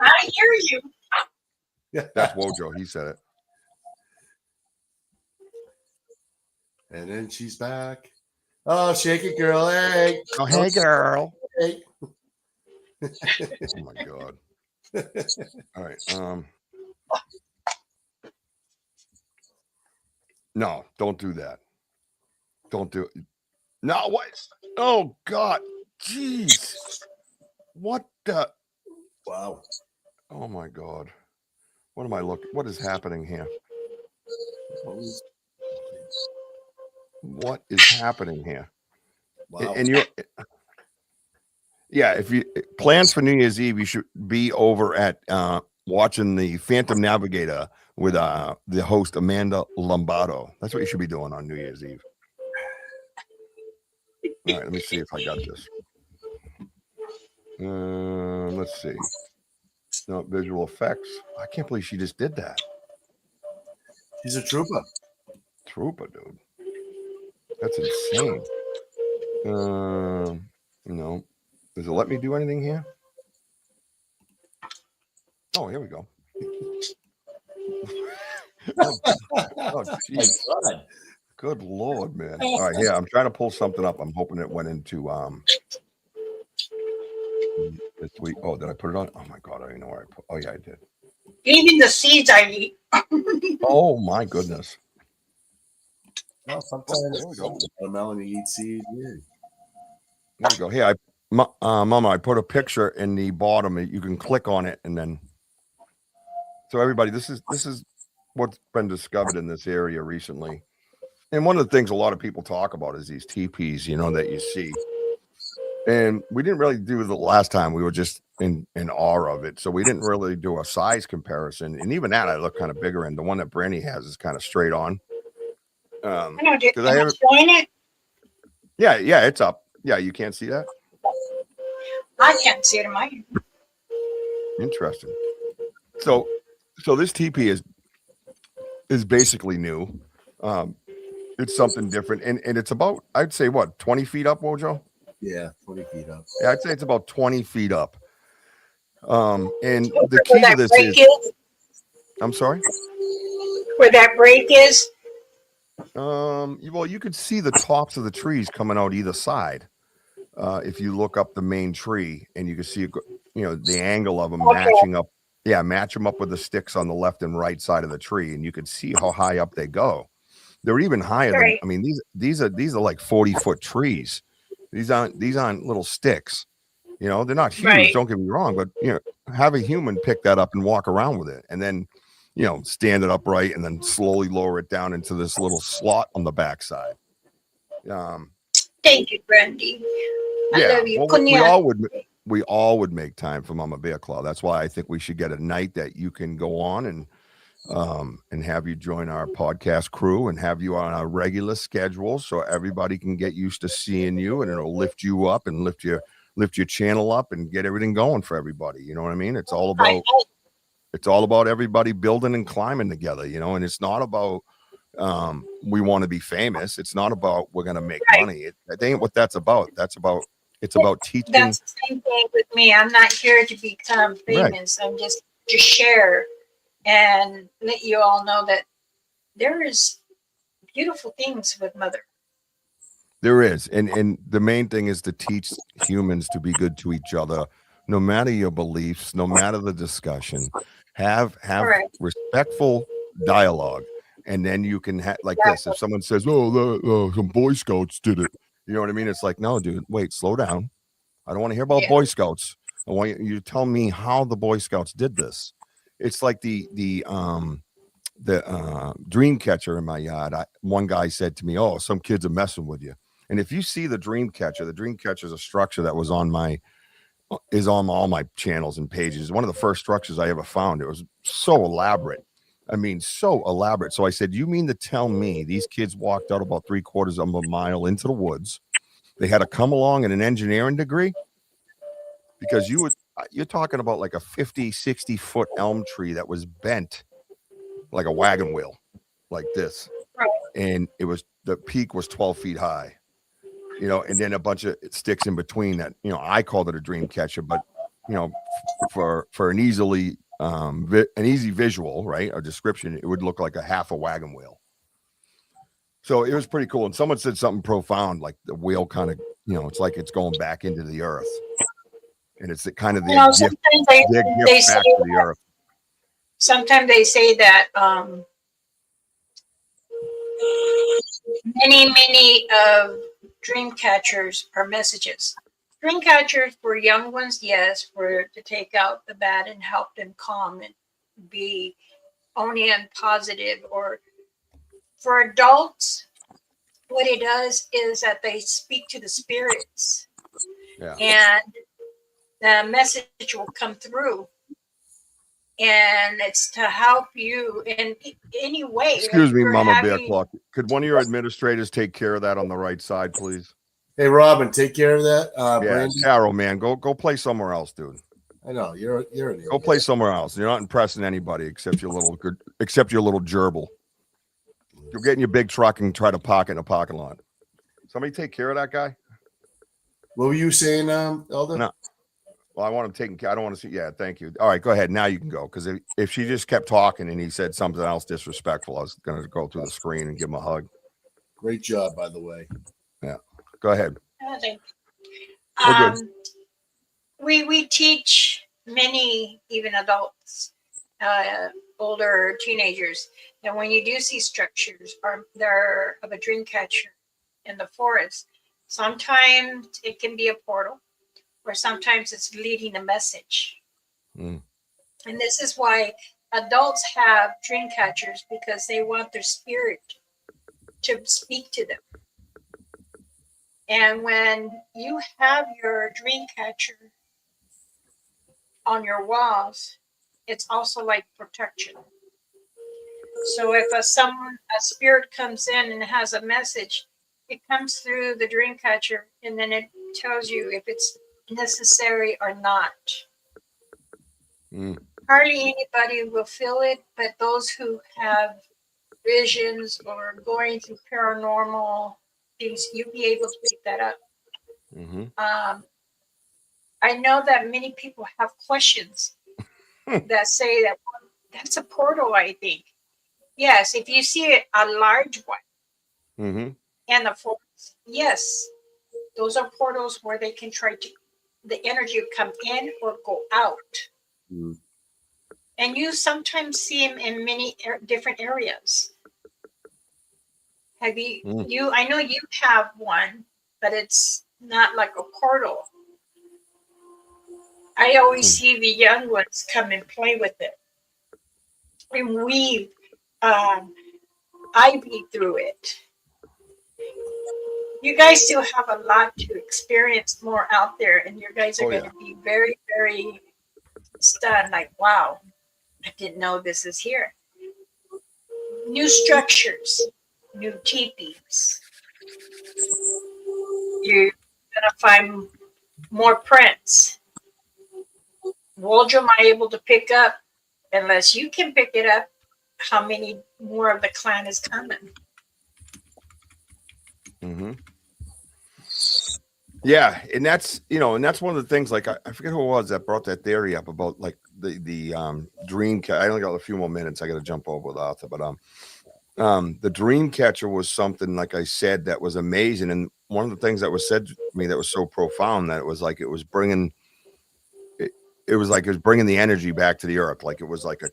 I hear you. That's Wojo. He said it. And then she's back. Oh, shake it, girl. Hey. Oh, hey, girl. Hey. Oh my God. All right. No, don't do that. Don't do it. No, what? Oh God. Jeez. What the? Wow. Oh my God. What am I looking? What is happening here? What is happening here? Wow. And you're, yeah, if you plans for New Year's Eve, you should be over at watching the Phantom Navigator with the host Amanda Lombardo. That's what you should be doing on New Year's Eve. All right, let me see if I got this. Let's see. No visual effects. I can't believe she just did that. She's a Trooper, dude. That's insane. No. Does it let me do anything here? Oh, here we go. Oh, geez. Good Lord, man. All right, yeah, I'm trying to pull something up. I'm hoping it went into this week. Oh, did I put it on? Oh my God, I don't even know where I put. Oh yeah, I did. Even the seeds I eat. Oh my goodness. Well, sometimes there we go. watermelon you eat seeds. Yeah. There we go. Here, Mama, I put a picture in the bottom. You can click on it, and then. So everybody, this is what's been discovered in this area recently. And one of the things a lot of people talk about is these teepees, you know, that you see. And we didn't really do the last time. We were just in awe of it. So we didn't really do a size comparison. And even that, I look kind of bigger. And the one that Brandy has is kind of straight on. I know, Because I have, showing it. yeah, it's up. Yeah, you can't see that. I can't see it in mine. Interesting. So this teepee is basically new. It's something different, and it's about, I'd say, what, 20 feet up, Wojo? Yeah, 20 feet up. Yeah, I'd say it's about 20 feet up. And the Where key to that this break is, I'm sorry. where that break is. Well, you could see the tops of the trees coming out either side. If you look up the main tree, and you can see, you know, the angle of them matching up. Yeah, match them up with the sticks on the left and right side of the tree, and you can see how high up they go. They're even higher than, Right. I mean, these are like 40-foot trees. These aren't little sticks. You know, they're not huge, Right. don't get me wrong, but you know, have a human pick that up and walk around with it, and then, you know, stand it upright and then slowly lower it down into this little slot on the backside. Thank you, Brandy. I love you. Well, Kunya. we all would make time for Mama Bear Claw. That's why I think we should get a night that you can go on and have you join our podcast crew and have you on a regular schedule, so everybody can get used to seeing you, and it'll lift you up and lift your channel up and get everything going for everybody. You know what I mean? It's all about everybody building and climbing together, you know, and it's not about we want to be famous. It's not about we're going to make money. That ain't what that's about. It's about teaching. That's the same thing with me. I'm not here to become famous. I'm just to share and let you all know that there is beautiful things with Mother. There is, and the main thing is to teach humans to be good to each other, no matter your beliefs, no matter the discussion. Have respectful dialogue, and then you can have like this. If someone says, "Oh, some Boy Scouts did it," you know what I mean? It's like, no, dude, wait, slow down. I don't want to hear about Boy Scouts. I want you to tell me how the Boy Scouts did this. It's like the dream catcher in my yard. One guy said to me, "Oh, some kids are messing with you." And if you see the dream catcher is a structure that was on all my channels and pages. One of the first structures I ever found. It was so elaborate. I mean, so elaborate. So I said, "You mean to tell me these kids walked out about 3/4 of a mile into the woods? They had to come along in an engineering degree? Because you're talking about like a 50, 60 foot elm tree that was bent like a wagon wheel, like this. And the peak was 12 feet high, you know, and then a bunch of sticks in between that, you know, I called it a dream catcher, but you know, for an easy visual, right, a description, it would look like a half a wagon wheel. So it was pretty cool. And someone said something profound, like the wheel kind of, you know, it's like it's going back into the earth, and it's kind of their gift back to the earth. Sometimes they say that many of dream catchers are messages. Dream catchers for young ones, yes, for to take out the bad and help them calm and be only and positive. Or for adults, what it does is that they speak to the spirits, and the message will come through. And it's to help you in any way. Excuse me, Mama Bear Claw. Could one of your administrators take care of that on the right side, please? Hey, Robin, take care of that. Yeah, Carol, man, go play somewhere else, dude. I know you're go play somewhere else. You're not impressing anybody except your little gerbil. You'll get in your big truck and try to park in a parking lot. Somebody take care of that guy. What were you saying, Elder? No. Well, I want him taken care. I don't want to see. Yeah, thank you. All right, go ahead. Now you can go. Because if she just kept talking and he said something else disrespectful, I was going to go through the screen and give him a hug. Great job, by the way. Yeah, go ahead. We teach many, even adults, older teenagers, that when you do see structures or they're of a dream catcher in the forest, sometimes it can be a portal, or sometimes it's leading a message. And this is why adults have dream catchers because they want their spirit to speak to them. And when you have your dream catcher on your walls, it's also like protection. So if a spirit comes in and has a message, it comes through the dream catcher, and then it tells you if it's necessary or not. Mm. Hardly anybody will feel it, but those who have visions or going through paranormal things, you'll be able to pick that up. Mm-hmm. I know that many people have questions that say that that's a portal, I think. Yes, if you see it, a large one, Mm-hmm. and the forest, yes, those are portals where they can try to, the energy will come in or go out. Mm. And you sometimes see them in many different areas. Have you, I know you have one, but it's not like a portal. I always see the young ones come and play with it and weave ivy through it. You guys still have a lot to experience more out there, and you guys are going to be very, very stunned. Like, wow, I didn't know this is here. New structures, new teepees. You're gonna find more prints. Waldron am I able to pick up? Unless you can pick it up, how many more of the clan is coming? Mm-hmm. Yeah, and that's and that's one of the things. Like I forget who it was that brought that theory up about like the dream. I only got a few more minutes. I got to jump over with Arthur, but the dream catcher was something, like I said, that was amazing. And one of the things that was said to me that was so profound that it was like it was bringing the energy back to the earth, like it was like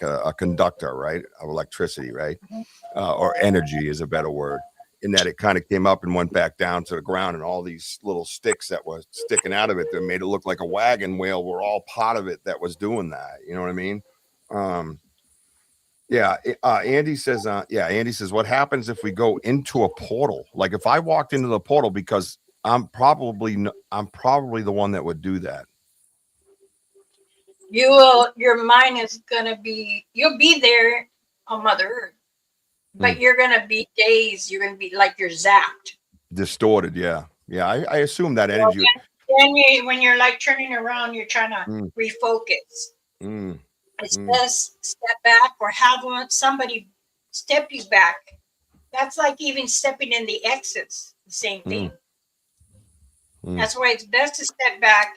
a conductor, right, of electricity, right, or energy is a better word. In that it kind of came up and went back down to the ground, and all these little sticks that were sticking out of it that made it look like a wagon wheel were all part of it that was doing that. You know what I mean? Yeah. Andy says, what happens if we go into a portal? Like if I walked into the portal, because I'm probably the one that would do that. Your mind is gonna be, you'll be there on Mother Earth, but you're gonna be dazed. You're gonna be like you're zapped. Distorted. Yeah. I assume that energy. Then when you're like turning around, you're trying to refocus. It's best step back or have somebody step you back. That's like even stepping in the exits, the same thing. That's why it's best to step back,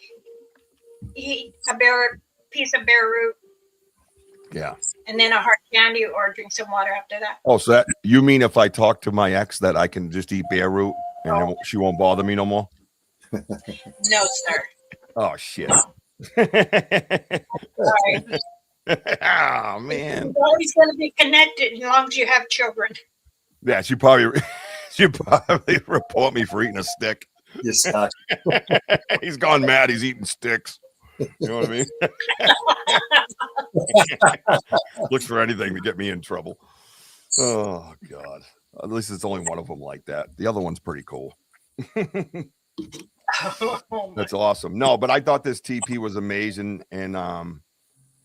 eat a piece of bare root. Yeah. And then a hard candy or drink some water after that. Oh, so that you mean if I talk to my ex that I can just eat bare root and she won't bother me no more? No, sir. Oh shit. Sorry. Oh man. You're always going to be connected as long as you have children. Yeah, she probably report me for eating a stick. You're stuck. He's gone mad. He's eating sticks. You know what I mean? Looks for anything to get me in trouble. Oh God. At least it's only one of them like that. The other one's pretty cool. That's awesome. No, but I thought this TP was amazing, and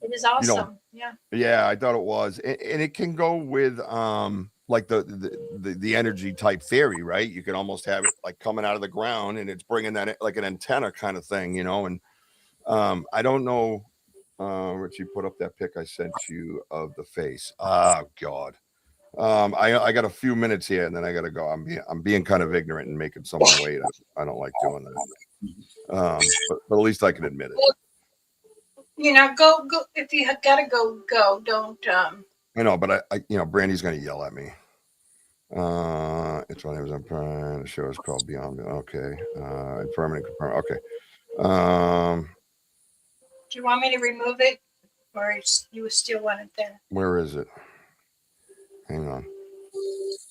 it is awesome. Yeah, I thought it was, and it can go with like the energy type theory, right? You can almost have it like coming out of the ground, and it's bringing that like an antenna kind of thing, and I don't know. Richie, put up that pic I sent you of the face. Oh God. I got a few minutes here, and then I got to go. I'm being kind of ignorant and making someone wait. I don't like doing that. But at least I can admit it. Go. If you got to go. Don't. I know, but I Brandy's going to yell at me. It's on Amazon Prime. The show is called Beyond. Okay. Confirm and confirm. Okay. Do you want me to remove it, or you still want it there? Where is it? Hang on.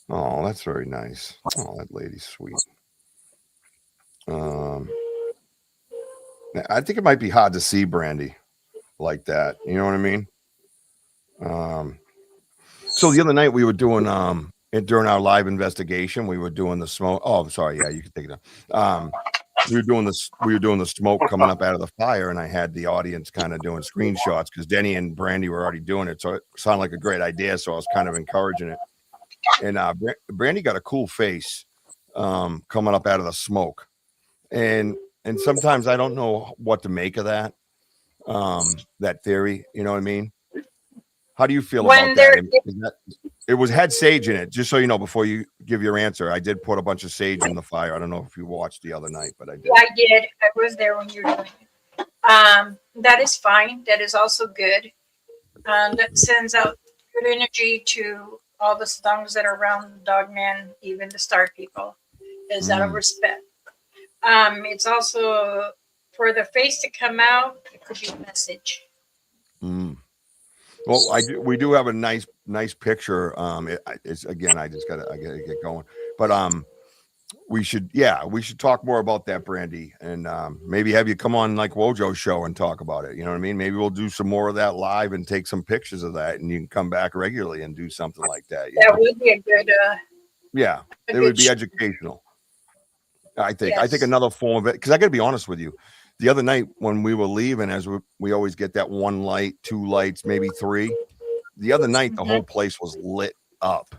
Oh, that's very nice. Oh, that lady's sweet. I think it might be hard to see Brandy like that. You know what I mean? So the other night we were doing during our live investigation, we were doing the smoke. Oh, I'm sorry. Yeah, you can take it down. We were doing this. We were doing the smoke coming up out of the fire, and I had the audience kind of doing screenshots because Denny and Brandy were already doing it. So it sounded like a great idea. So I was kind of encouraging it. And Brandy got a cool face coming up out of the smoke, and sometimes I don't know what to make of that that theory. You know what I mean? How do you feel When about they're that? It was had sage in it. Just so you know, before you give your answer, I did put a bunch of sage in the fire. I don't know if you watched the other night, but I did. Yeah, I did. I was there when you were doing it. That is fine. That is also good. That sends out good energy to all the songs that are around the Dogman, even the Star People. Is out of respect. It's also for the face to come out. It could be a message. Well, we do have a nice picture. It's again, I gotta get going, but we should talk more about that, Brandy, and maybe have you come on like Wojo's show and talk about it. You know what I mean? Maybe we'll do some more of that live and take some pictures of that, and you can come back regularly and do something like that. That would be a good. It would be educational. I think. Yes. I think another form of it, because I got to be honest with you. The other night when we were leaving, as we always get that one light, two lights, maybe three. The other night, the whole place was lit up.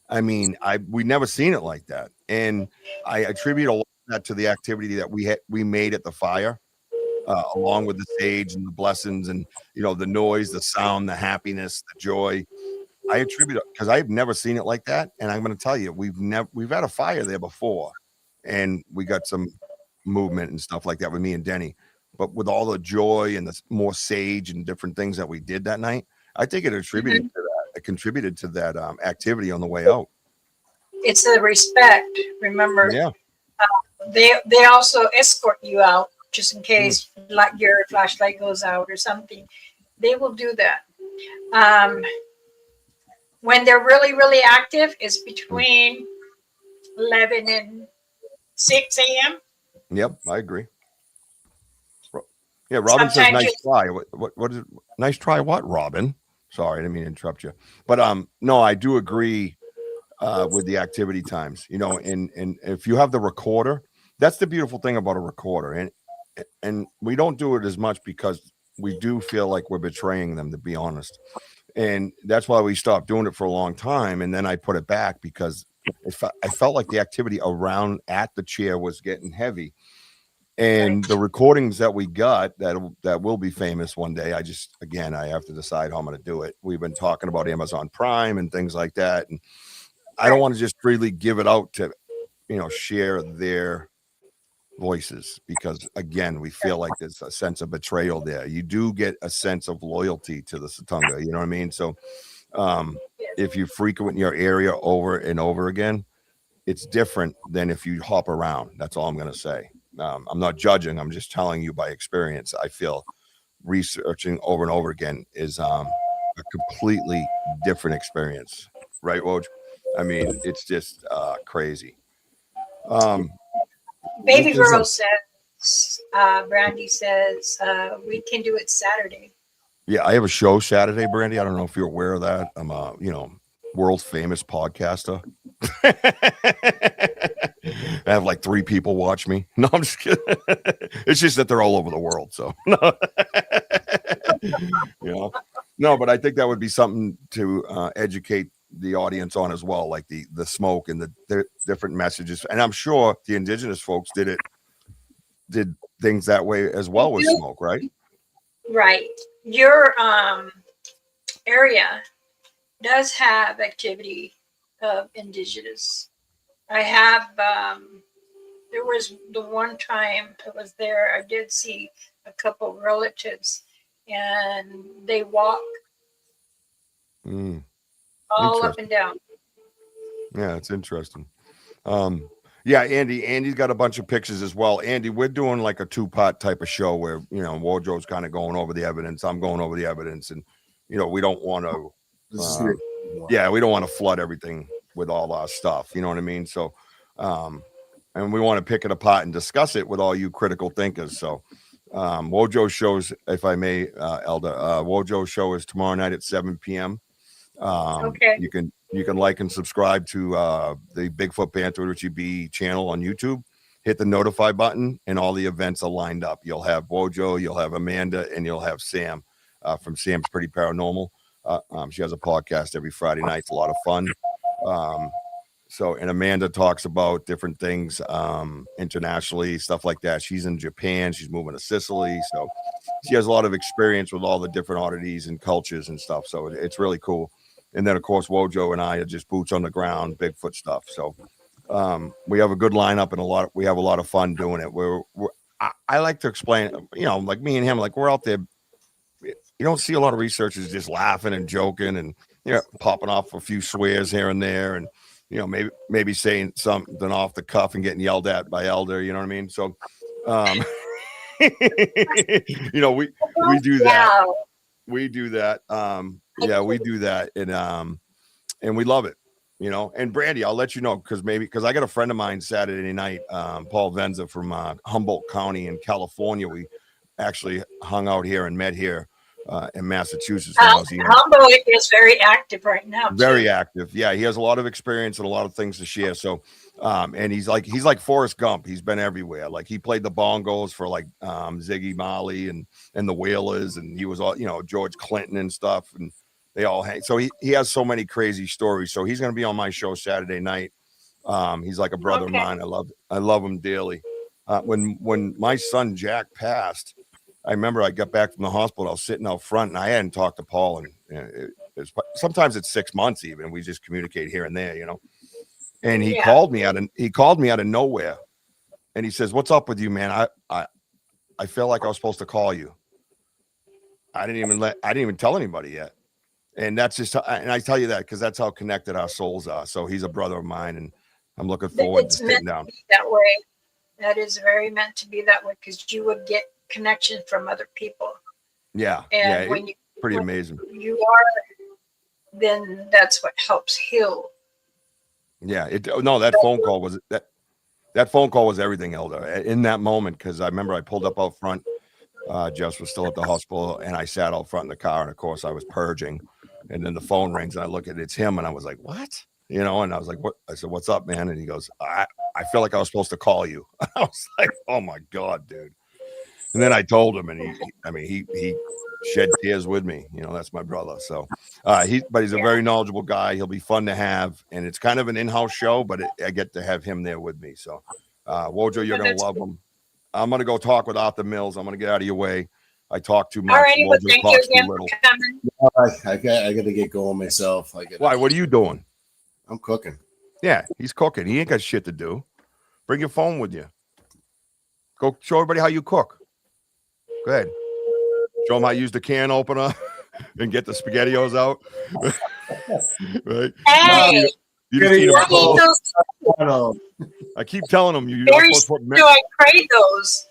I mean, we never seen it like that, and I attribute a lot of that to the activity that we made at the fire, along with the sage and the blessings, and the noise, the sound, the happiness, the joy. I attribute it because I've never seen it like that, and I'm going to tell you, we've had a fire there before, and we got some movement and stuff like that with me and Denny, but with all the joy and the more sage and different things that we did that night, I think it attributed to that. It contributed to that activity on the way out. It's a respect. Remember, Yeah. They also escort you out just in case like your flashlight goes out or something. They will do that. When they're really, really active, it's between 11 and 6 a.m. Yep, I agree. Yeah, Robin says nice try. What is it? Nice try what, Robin? Sorry, I didn't mean to interrupt you. But no, I do agree with the activity times. And if you have the recorder, that's the beautiful thing about a recorder. And we don't do it as much because we do feel like we're betraying them, to be honest. And that's why we stopped doing it for a long time. And then I put it back because I felt like the activity around at the chair was getting heavy. And the recordings that we got that will be famous one day. I have to decide how I'm going to do it. We've been talking about Amazon Prime and things like that. And I don't want to just freely give it out to, share their voices, because again, we feel like there's a sense of betrayal there. You do get a sense of loyalty to the Satunga. You know what I mean? So if you frequent your area over and over again, it's different than if you hop around. That's all I'm going to say. I'm not judging. I'm just telling you by experience. I feel researching over and over again is a completely different experience. Right, Woj? I mean, it's just crazy. Baby girl says, Brandy says, we can do it Saturday. Yeah, I have a show Saturday, Brandy. I don't know if you're aware of that. I'm a, world famous podcaster. I have like 3 people watch me. No, I'm just kidding. It's just that they're all over the world. So no, but I think that would be something to educate the audience on as well, like the smoke and the different messages. And I'm sure the indigenous folks did things that way as well with smoke, right? Right. Your area does have activity of indigenous. I have there was the one time I was there, I did see a couple of relatives, and they walk all up and down. Yeah, it's interesting. Yeah, Andy's got a bunch of pictures as well. Andy, we're doing like a 2-part type of show where, Wojo's kind of going over the evidence. I'm going over the evidence, and, we don't want to, we don't want to flood everything with all our stuff. You know what I mean? So, and we want to pick it apart and discuss it with all you critical thinkers. So, Wojo shows, if I may, Elder. Wojo show is tomorrow night at 7 p.m. Okay. You can like and subscribe to the Bigfoot Panther Richie B channel on YouTube. Hit the notify button, and all the events are lined up. You'll have Wojo, you'll have Amanda, and you'll have Sam from Sam's Pretty Paranormal. She has a podcast every Friday night. It's a lot of fun. And Amanda talks about different things internationally, stuff like that. She's in Japan. She's moving to Sicily. So she has a lot of experience with all the different oddities and cultures and stuff. So it's really cool. And then, of course, Wojo and I are just boots on the ground, Bigfoot stuff. So we have a good lineup and we have a lot of fun doing it. I like to explain, like me and him, like we're out there. You don't see a lot of researchers just laughing and joking and popping off a few swears here and there, and maybe saying something off the cuff and getting yelled at by Elder. You know what I mean? So, we do that. We do that. We do that, and we love it. And Brandy, I'll let you know because I got a friend of mine Saturday night, Paul Venza from Humboldt County in California. We actually hung out here and met here in Massachusetts. Humboldt is very active right now. Very active. Yeah, he has a lot of experience and a lot of things to share. So, and he's like Forrest Gump. He's been everywhere. Like he played the bongos for like Ziggy Marley and the Wailers, and he was all George Clinton and stuff, and they all hang. So he has so many crazy stories. So he's going to be on my show Saturday night. He's like a brother of mine. I love him dearly. When my son Jack passed, I remember I got back from the hospital. I was sitting out front, and I hadn't talked to Paul, and sometimes it's 6 months even. We just communicate here and there, And he called me out of nowhere, and he says, "What's up with you, man? I feel like I was supposed to call you. I didn't even tell anybody yet." And that's just, and I tell you that because that's how connected our souls are. So he's a brother of mine, and I'm looking forward to sitting down. That way, that is very meant to be that way because you would get connection from other people. Yeah, and pretty amazing. You are, then that's what helps heal. Yeah, that phone call was that phone call was everything, Elder. In that moment, because I remember I pulled up out front. Jess was still at the hospital, and I sat out front in the car, and of course I was purging. And then the phone rings, and I look at it's him, and I was like, "What?" And I was like, "What?" I said, "What's up, man?" And he goes, "I feel like I was supposed to call you." I was like, "Oh my God, dude!" And then I told him, and he shed tears with me. That's my brother. So, but he's a very knowledgeable guy. He'll be fun to have, and it's kind of an in-house show, but I get to have him there with me. So, Wojo, you're gonna love him. I'm gonna go talk with Arthur Mills. I'm gonna get out of your way. I talk too much. All right, well, thank you again for coming. I got to get going myself. Why? What are you doing? I'm cooking. Yeah, he's cooking. He ain't got shit to do. Bring your phone with you. Go show everybody how you cook. Go ahead. Show them how to use the can opener and get the SpaghettiOs out. Right? Hey, I keep telling them you're very supposed to put I crave those.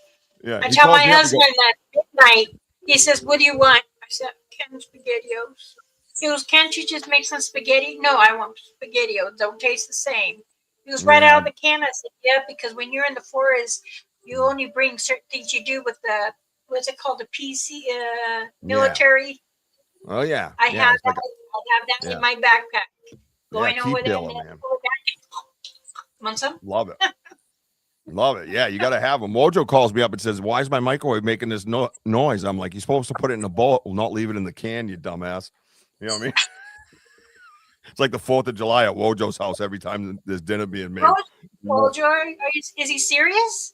Yeah, I tell my husband at midnight, he says, "What do you want?" I said, "Can SpaghettiOs." He goes, "Can't you just make some spaghetti?" "No, I want SpaghettiOs. Don't taste the same." He goes, "Right out of the can." I said, "Yeah, because when you're in the forest, you only bring certain things you do with the, what's it called? The PC military." Oh yeah. I have that in my backpack. Going over there, man. Want some? Love it. Love it. Yeah, you got to have them. Wojo calls me up and says, "Why is my microwave making this noise?" I'm like, "You're supposed to put it in a bowl, not leave it in the can, you dumbass." You know what I mean? It's like the 4th of July at Wojo's house every time there's dinner being made. Wojo, is he serious?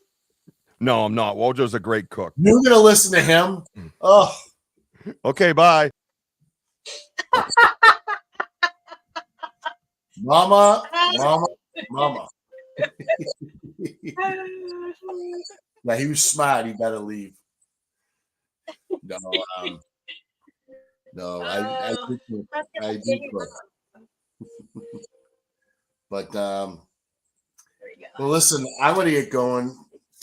No, I'm not. Wojo's a great cook. You're going to listen to him? Oh. Okay, bye. Mama. Yeah, he was smart. He better leave. No, I do cook. But well, listen, I'm gonna get going.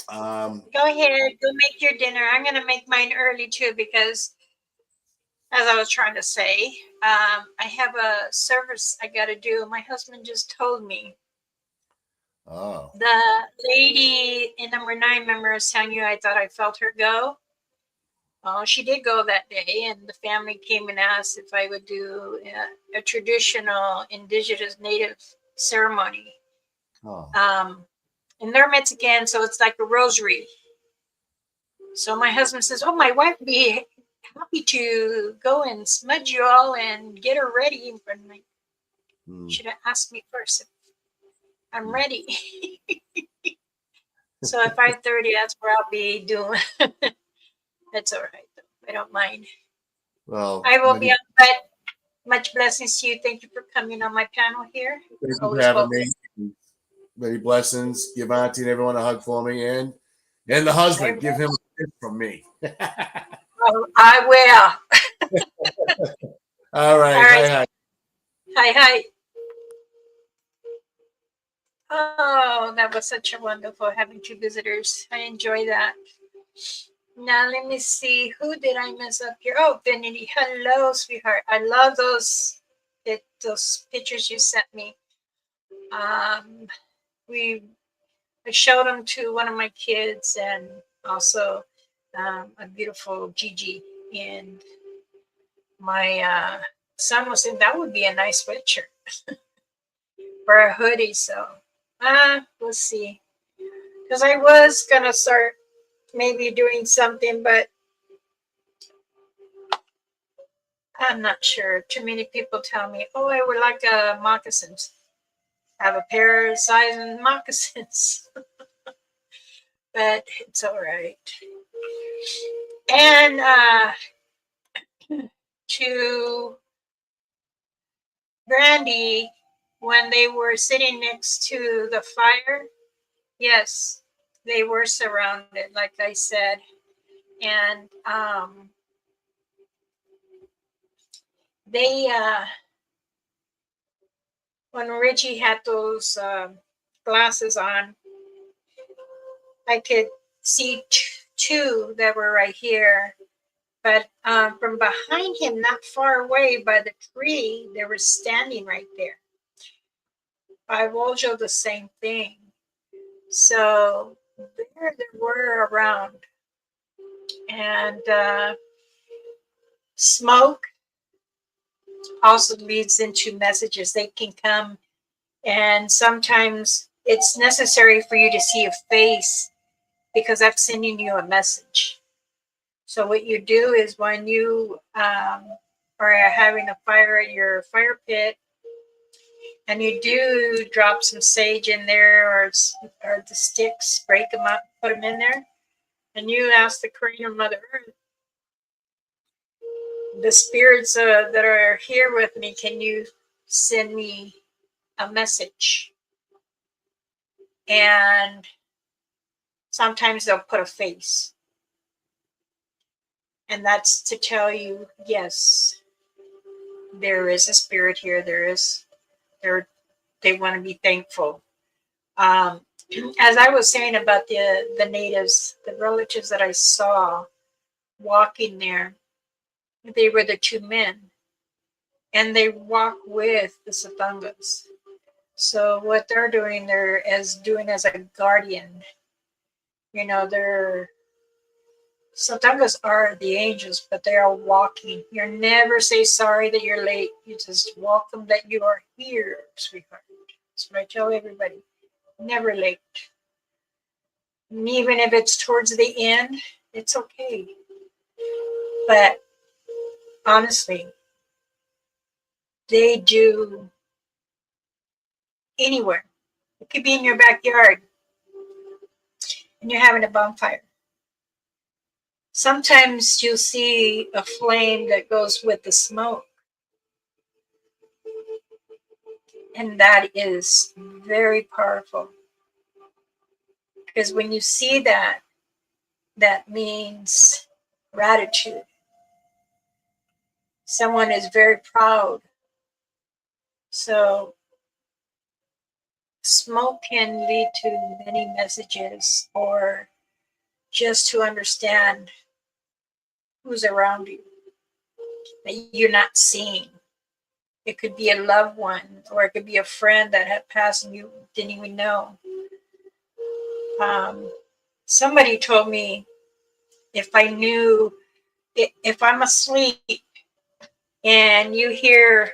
Go ahead, go make your dinner. I'm gonna make mine early too because, as I was trying to say, I have a service I got to do. My husband just told me. Oh. The lady in number 9, remember I was telling you I thought I felt her go? Oh, she did go that day, and the family came and asked if I would do a traditional indigenous native ceremony. Oh, And they're Mexican, so it's like a rosary. So my husband says, "Oh, my wife would be happy to go and smudge you all and get her ready." But like, hmm. should have asked me first if I'm Hmm. ready. So at 5:30, that's where I'll be doing. That's all right, though. I don't mind. Well, I will many, be on, but much blessings to you. Thank you for coming on my panel here. thank you for Always having welcome. me. Many blessings. Give Auntie and everyone a hug for me, and the husband. Give him a kiss from me. I will. All right. All right. Hi. Hi, hi. Oh, that was such a wonderful having two visitors. I enjoy that. Now let me see. Who did I mess up here? Oh, Benny. Hello, sweetheart. I love those pictures you sent me. Um, I showed them to one of my kids, and also a beautiful Gigi. And my son was saying that would be a nice sweatshirt for a hoodie. So we'll see. Because I was gonna start maybe doing something, but I'm not sure. Too many people tell me, "Oh, I would like moccasins. Have a pair of size moccasins," but it's all right. And to Brandy, when they were sitting next to the fire, yes, they were surrounded, like I said, and they when Richie had those glasses on, I could see two that were right here. But from behind him, not far away by the tree, they were standing right there. By Wojo, the same thing. So there they were around. And smoke also leads into messages. They can come, and sometimes it's necessary for you to see a face because I'm sending you a message. So what you do is when you are having a fire at your fire pit, and you do drop some sage in there, or the sticks, break them up, put them in there, and you ask the Creator Mother Earth, the spirits that are here with me, can you send me a message? And sometimes they'll put a face, and that's to tell you, yes, there is a spirit here. They want to be thankful. As I was saying about the natives, the relatives that I saw walking there, they were the two men, and they walk with the Satangas. So what they're doing, they're as a guardian. You know, they're Satangas are the angels, but they are walking. You never say sorry that you're late. You just welcome that you are here, sweetheart. That's what I tell everybody. Never late. And even if it's towards the end, it's okay. But honestly, they do anywhere. It could be in your backyard and you're having a bonfire. Sometimes you'll see a flame that goes with the smoke. And that is very powerful. Because when you see that, that means gratitude. Someone is very proud. So smoke can lead to many messages, or just to understand who's around you that you're not seeing. It could be a loved one, or it could be a friend that had passed and you didn't even know. Somebody told me if I knew if I'm asleep and you hear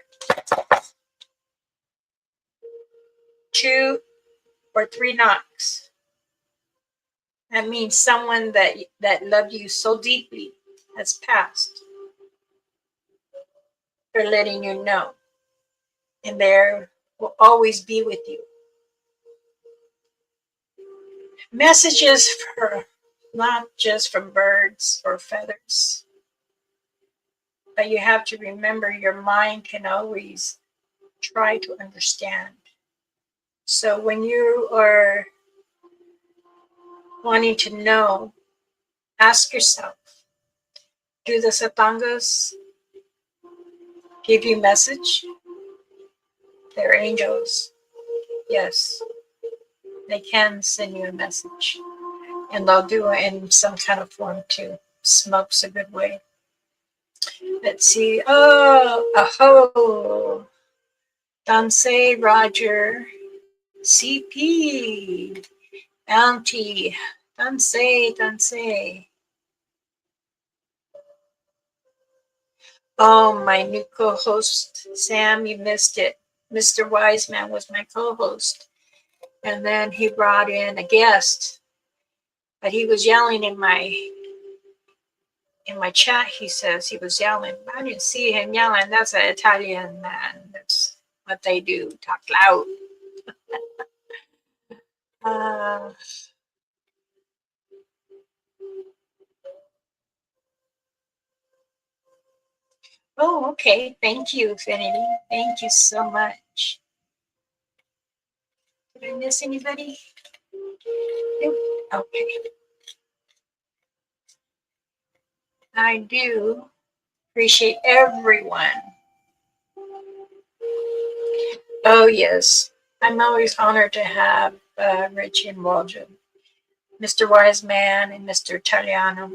2 or 3 knocks, that means someone that loved you so deeply has passed. They're letting you know, and there will always be with you. Messages for not just from birds or feathers, but you have to remember your mind can always try to understand. So when you are wanting to know, ask yourself, do the satangas give you message? They're angels. Yes, they can send you a message. And they'll do it in some kind of form too. Smoke's a good way. Let's see. Oh, aho. Danse, Roger. CP. Bounty. Danse, danse. Oh, my new co-host, Sam, you missed it. Mr. Wiseman was my co-host. And then he brought in a guest. But he was yelling in my chat. He says he was yelling. I didn't see him yelling. That's an Italian man. That's what they do. Talk loud. Oh, okay. Thank you, Affinity. Thank you so much. Did I miss anybody? Nope. Okay. I do appreciate everyone. Oh, yes. I'm always honored to have Richie and Waldron, Mr. Wiseman and Mr. Italiano.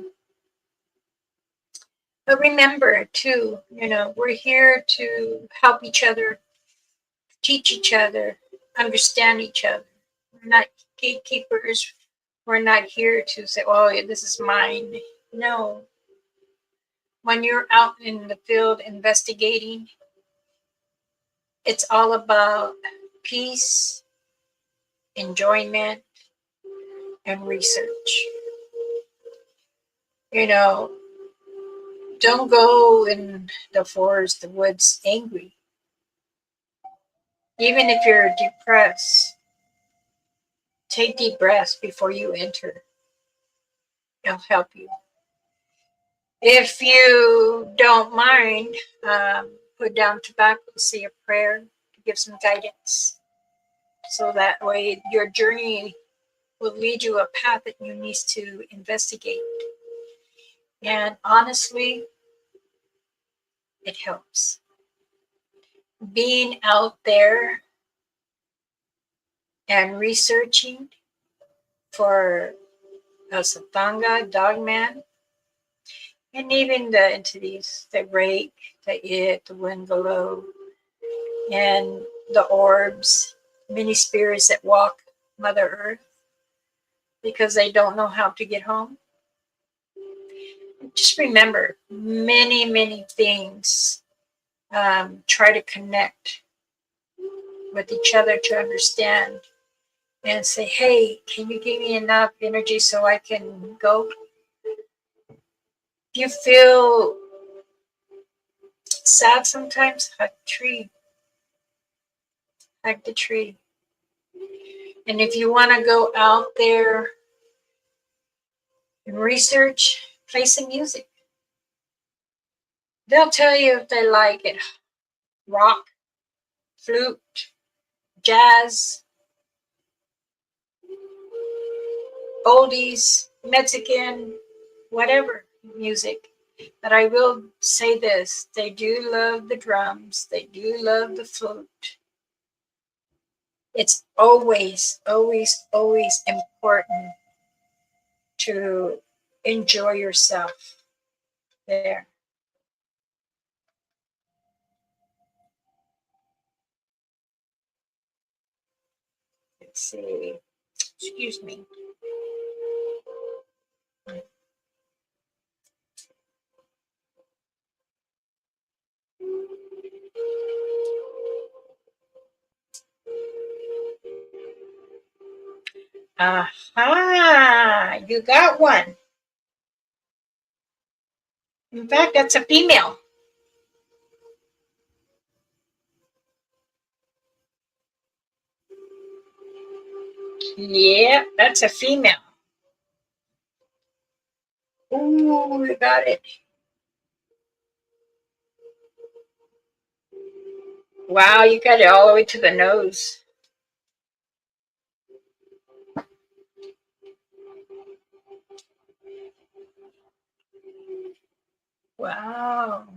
But remember, too, we're here to help each other, teach each other, understand each other. We're not gatekeepers. We're not here to say, oh, yeah, this is mine. No. When you're out in the field investigating, it's all about peace, enjoyment, and research. Don't go in the forest, the woods angry. Even if you're depressed, take deep breaths before you enter. It'll help you. If you don't mind, put down tobacco, say a prayer to give some guidance. So that way your journey will lead you a path that you need to investigate. And honestly, it helps. Being out there and researching for a Satanga, Dogman, and even the entities, the Rake, the It, the Wingalo, and the orbs, many spirits that walk Mother Earth because they don't know how to get home. Just remember, many, many things try to connect with each other to understand and say, hey, can you give me enough energy so I can go? If you feel sad sometimes, hug the tree. Hug the tree. And if you want to go out there and research, play some music. They'll tell you if they like it. Rock, flute, jazz, oldies, Mexican, whatever music. But I will say this, they do love the drums. They do love the flute. It's always, always, always important to enjoy yourself there. Let's see. Excuse me. Aha! You got one. In fact, that's a female. Yeah, that's a female. Ooh, we got it. Wow, you got it all the way to the nose. Wow.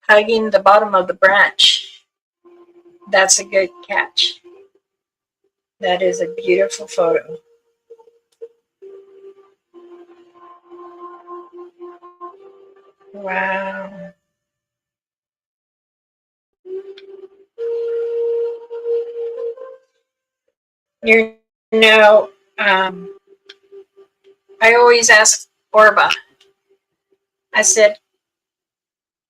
Hugging the bottom of the branch. That's a good catch. That is a beautiful photo. Wow. You know, I always ask Orba, I said,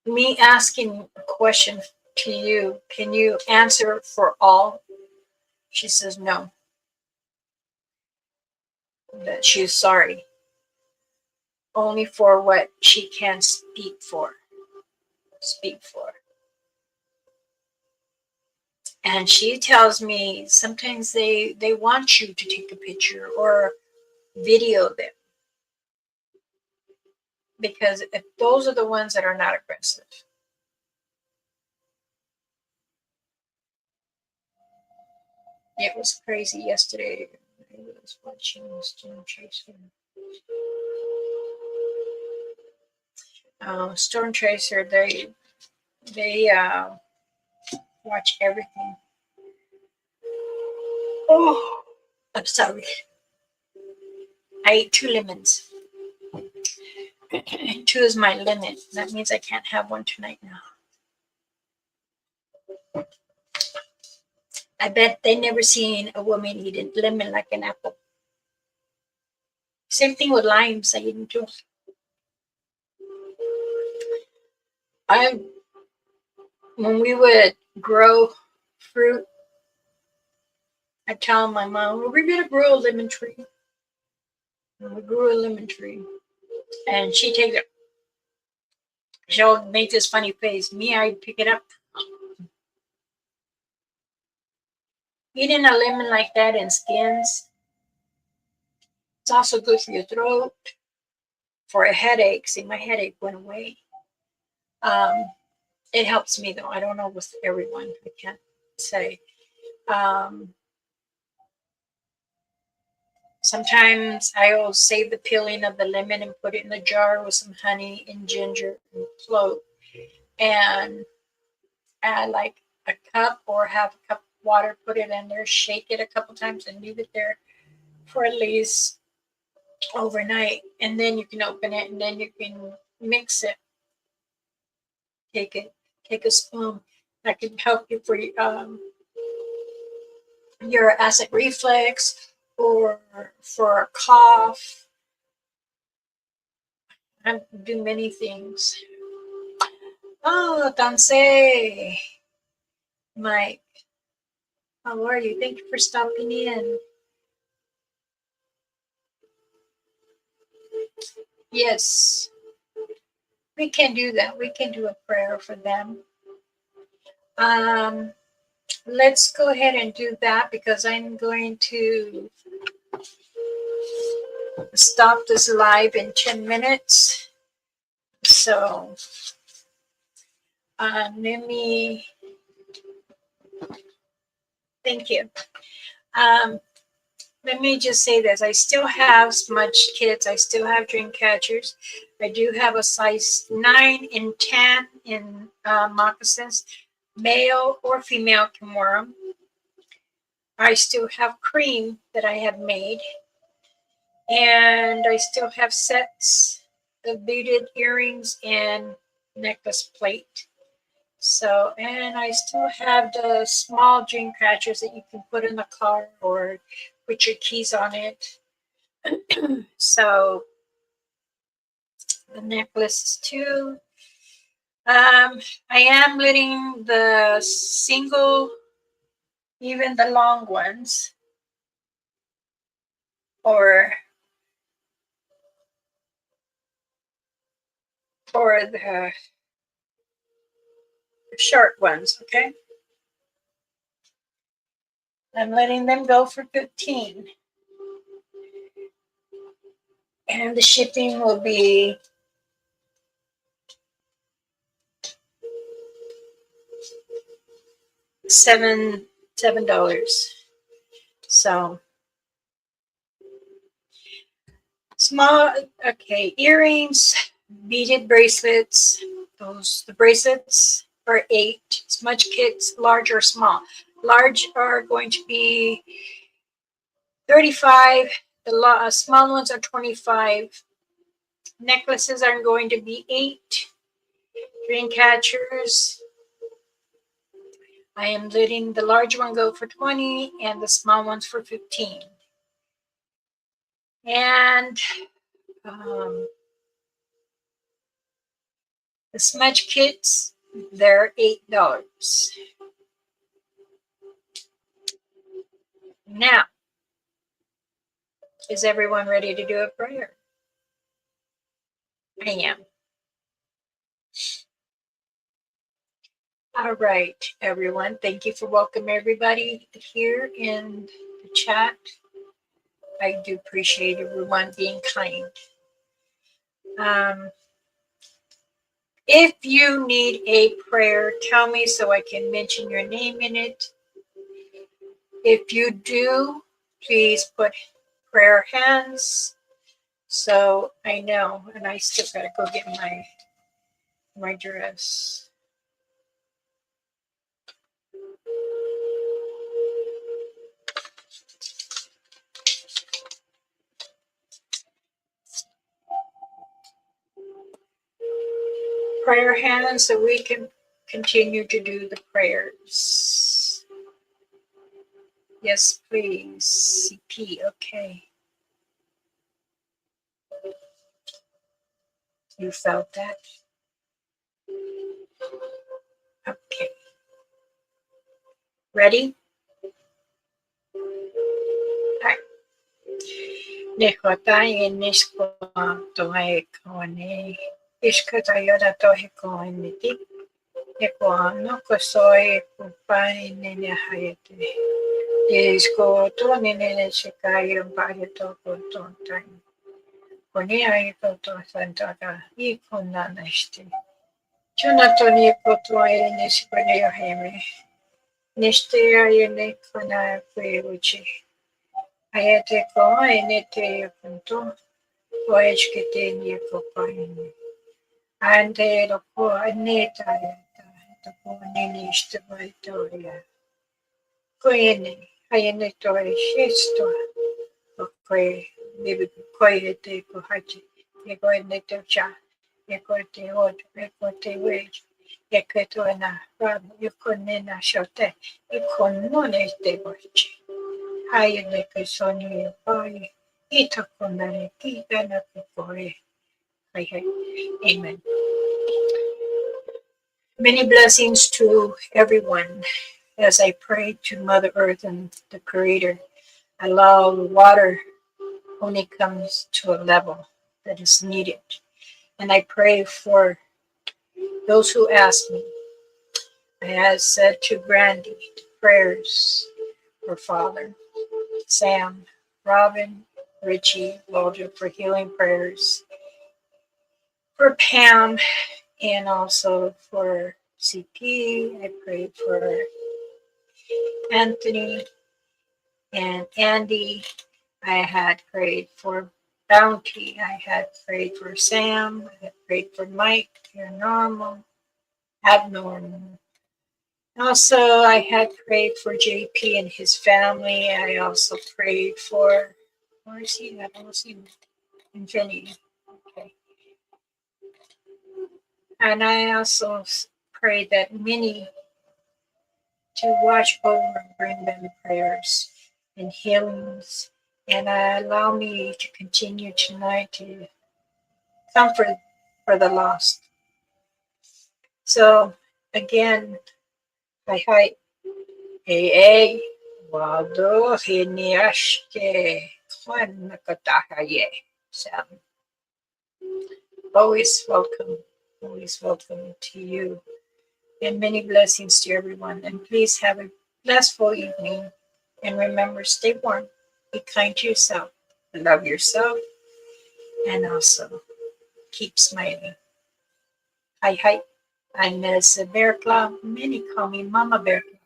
me asking a question to you, can you answer for all? She says no, that she's sorry. Only for what she can speak for. And she tells me sometimes they want you to take a picture or video them. Because if those are the ones that are not aggressive. It was crazy yesterday. I was watching Storm Chaser. Storm Chaser, they watch everything. Oh, I'm sorry. I ate 2 lemons. 2 is my limit. That means I can't have one tonight now. I bet they never seen a woman eat a lemon like an apple. Same thing with limes. I eat them too. When we would grow fruit, I tell my mom, well, we're gonna grow a lemon tree. And we grew a lemon tree, and she takes it. She'll make this funny face. Me, I'd pick it up. Eating a lemon like that in skins, it's also good for your throat, for a headache. See, my headache went away. It helps me though. I don't know with everyone. I can't say. Sometimes I'll save the peeling of the lemon and put it in a jar with some honey and ginger and clove, and add like a cup or half a cup of water, put it in there, shake it a couple times, and leave it there for at least overnight. And then you can open it, and then you can mix it. Take a spoon. That can help you for your acid reflux or for a cough. I do many things. Oh, Tansei. Mike, how are you? Thank you for stopping in. Yes, we can do that. We can do a prayer for them. Let's go ahead and do that because I'm going to stop this live in 10 minutes. So let me, thank you. Let me just say this. I still have smudge kits. I still have dream catchers. I do have a size 9 and 10 in moccasins. Male or female can wear them. I still have cream that I have made. And I still have sets of beaded earrings and necklace plate. So, and I still have the small dream catchers that you can put in the car or put your keys on it. So, the necklaces too. I am letting the single, even the long ones, or the short ones, okay? I'm letting them go for 15. And the shipping will be $7. So small, okay, earrings, beaded bracelets. The bracelets are 8. Smudge kits, large or small. Large are going to be 35. The small ones are 25. Necklaces are going to be 8. Dream catchers, I am letting the large one go for 20 and the small ones for 15. And the smudge kits, they're $8. Now, is everyone ready to do a prayer? I am. All right, everyone. Thank you for welcoming everybody here in the chat. I do appreciate everyone being kind. If you need a prayer, tell me so I can mention your name in it. If you do, please put prayer hands so I know. And I still gotta go get my dress. Prayer hands so we can continue to do the prayers. Yes, please. CP, okay. You felt that? Okay. Ready? All right. Nekotai nisko tohe kone. Ishkatayora tohe kone. Neko no kosoi kupai nene hayate. Isko to nene shikai umpaya toko tontai. Kone aiko to santaka. Iko nanashti. Chunatoni kotoe nishkone yoheme. Nishtia yene kona kuevuchi. Ayate ko enete yokunto. Oeshkete nye kopaine. Ante loko aneta yata. Toko nene ishtabaitoria. Koene. Ayene to eshisto. Koe. Bibi koe te kohachi. Ego enete cha. Ego te od. Ego te wej. Ego to na. Rab. Ego nena shote. Ego none te bochi. Ayene kesoni yopai. Ita konare. Kita na kupoe. Amen. Many blessings to everyone as I pray to Mother Earth and the Creator. Allow the water only comes to a level that is needed. And I pray for those who ask me. I have said to Brandy prayers for Father, Sam, Robin, Richie, Walter for healing prayers, for Pam, and also for CP. I prayed for Anthony and Andy. I had prayed for Bounty. I had prayed for Sam. I had prayed for Mike, you're normal, abnormal. Also, I had prayed for JP and his family. I also prayed for, where is he? I don't see him. Infinity. Okay. And I also prayed that many to watch over and bring them prayers and healings. And allow me to continue tonight to comfort for the lost. So again, hi. Hey, Wado Hiniashke Kwan Nakatahaye. So always welcome to you. And many blessings to everyone. And please have a blissful evening. And remember, stay warm, be kind to yourself, love yourself, and also keep smiling. Hi. I'm Ms. Bear Claw. Many call me Mama Bear Claw.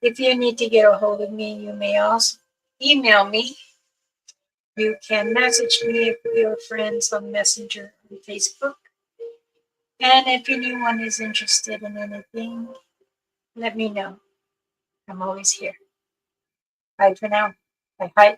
If you need to get a hold of me, you may also email me. You can message me if you're friends on Messenger on Facebook. And if anyone is interested in anything, let me know. I'm always here. Bye for now. Bye.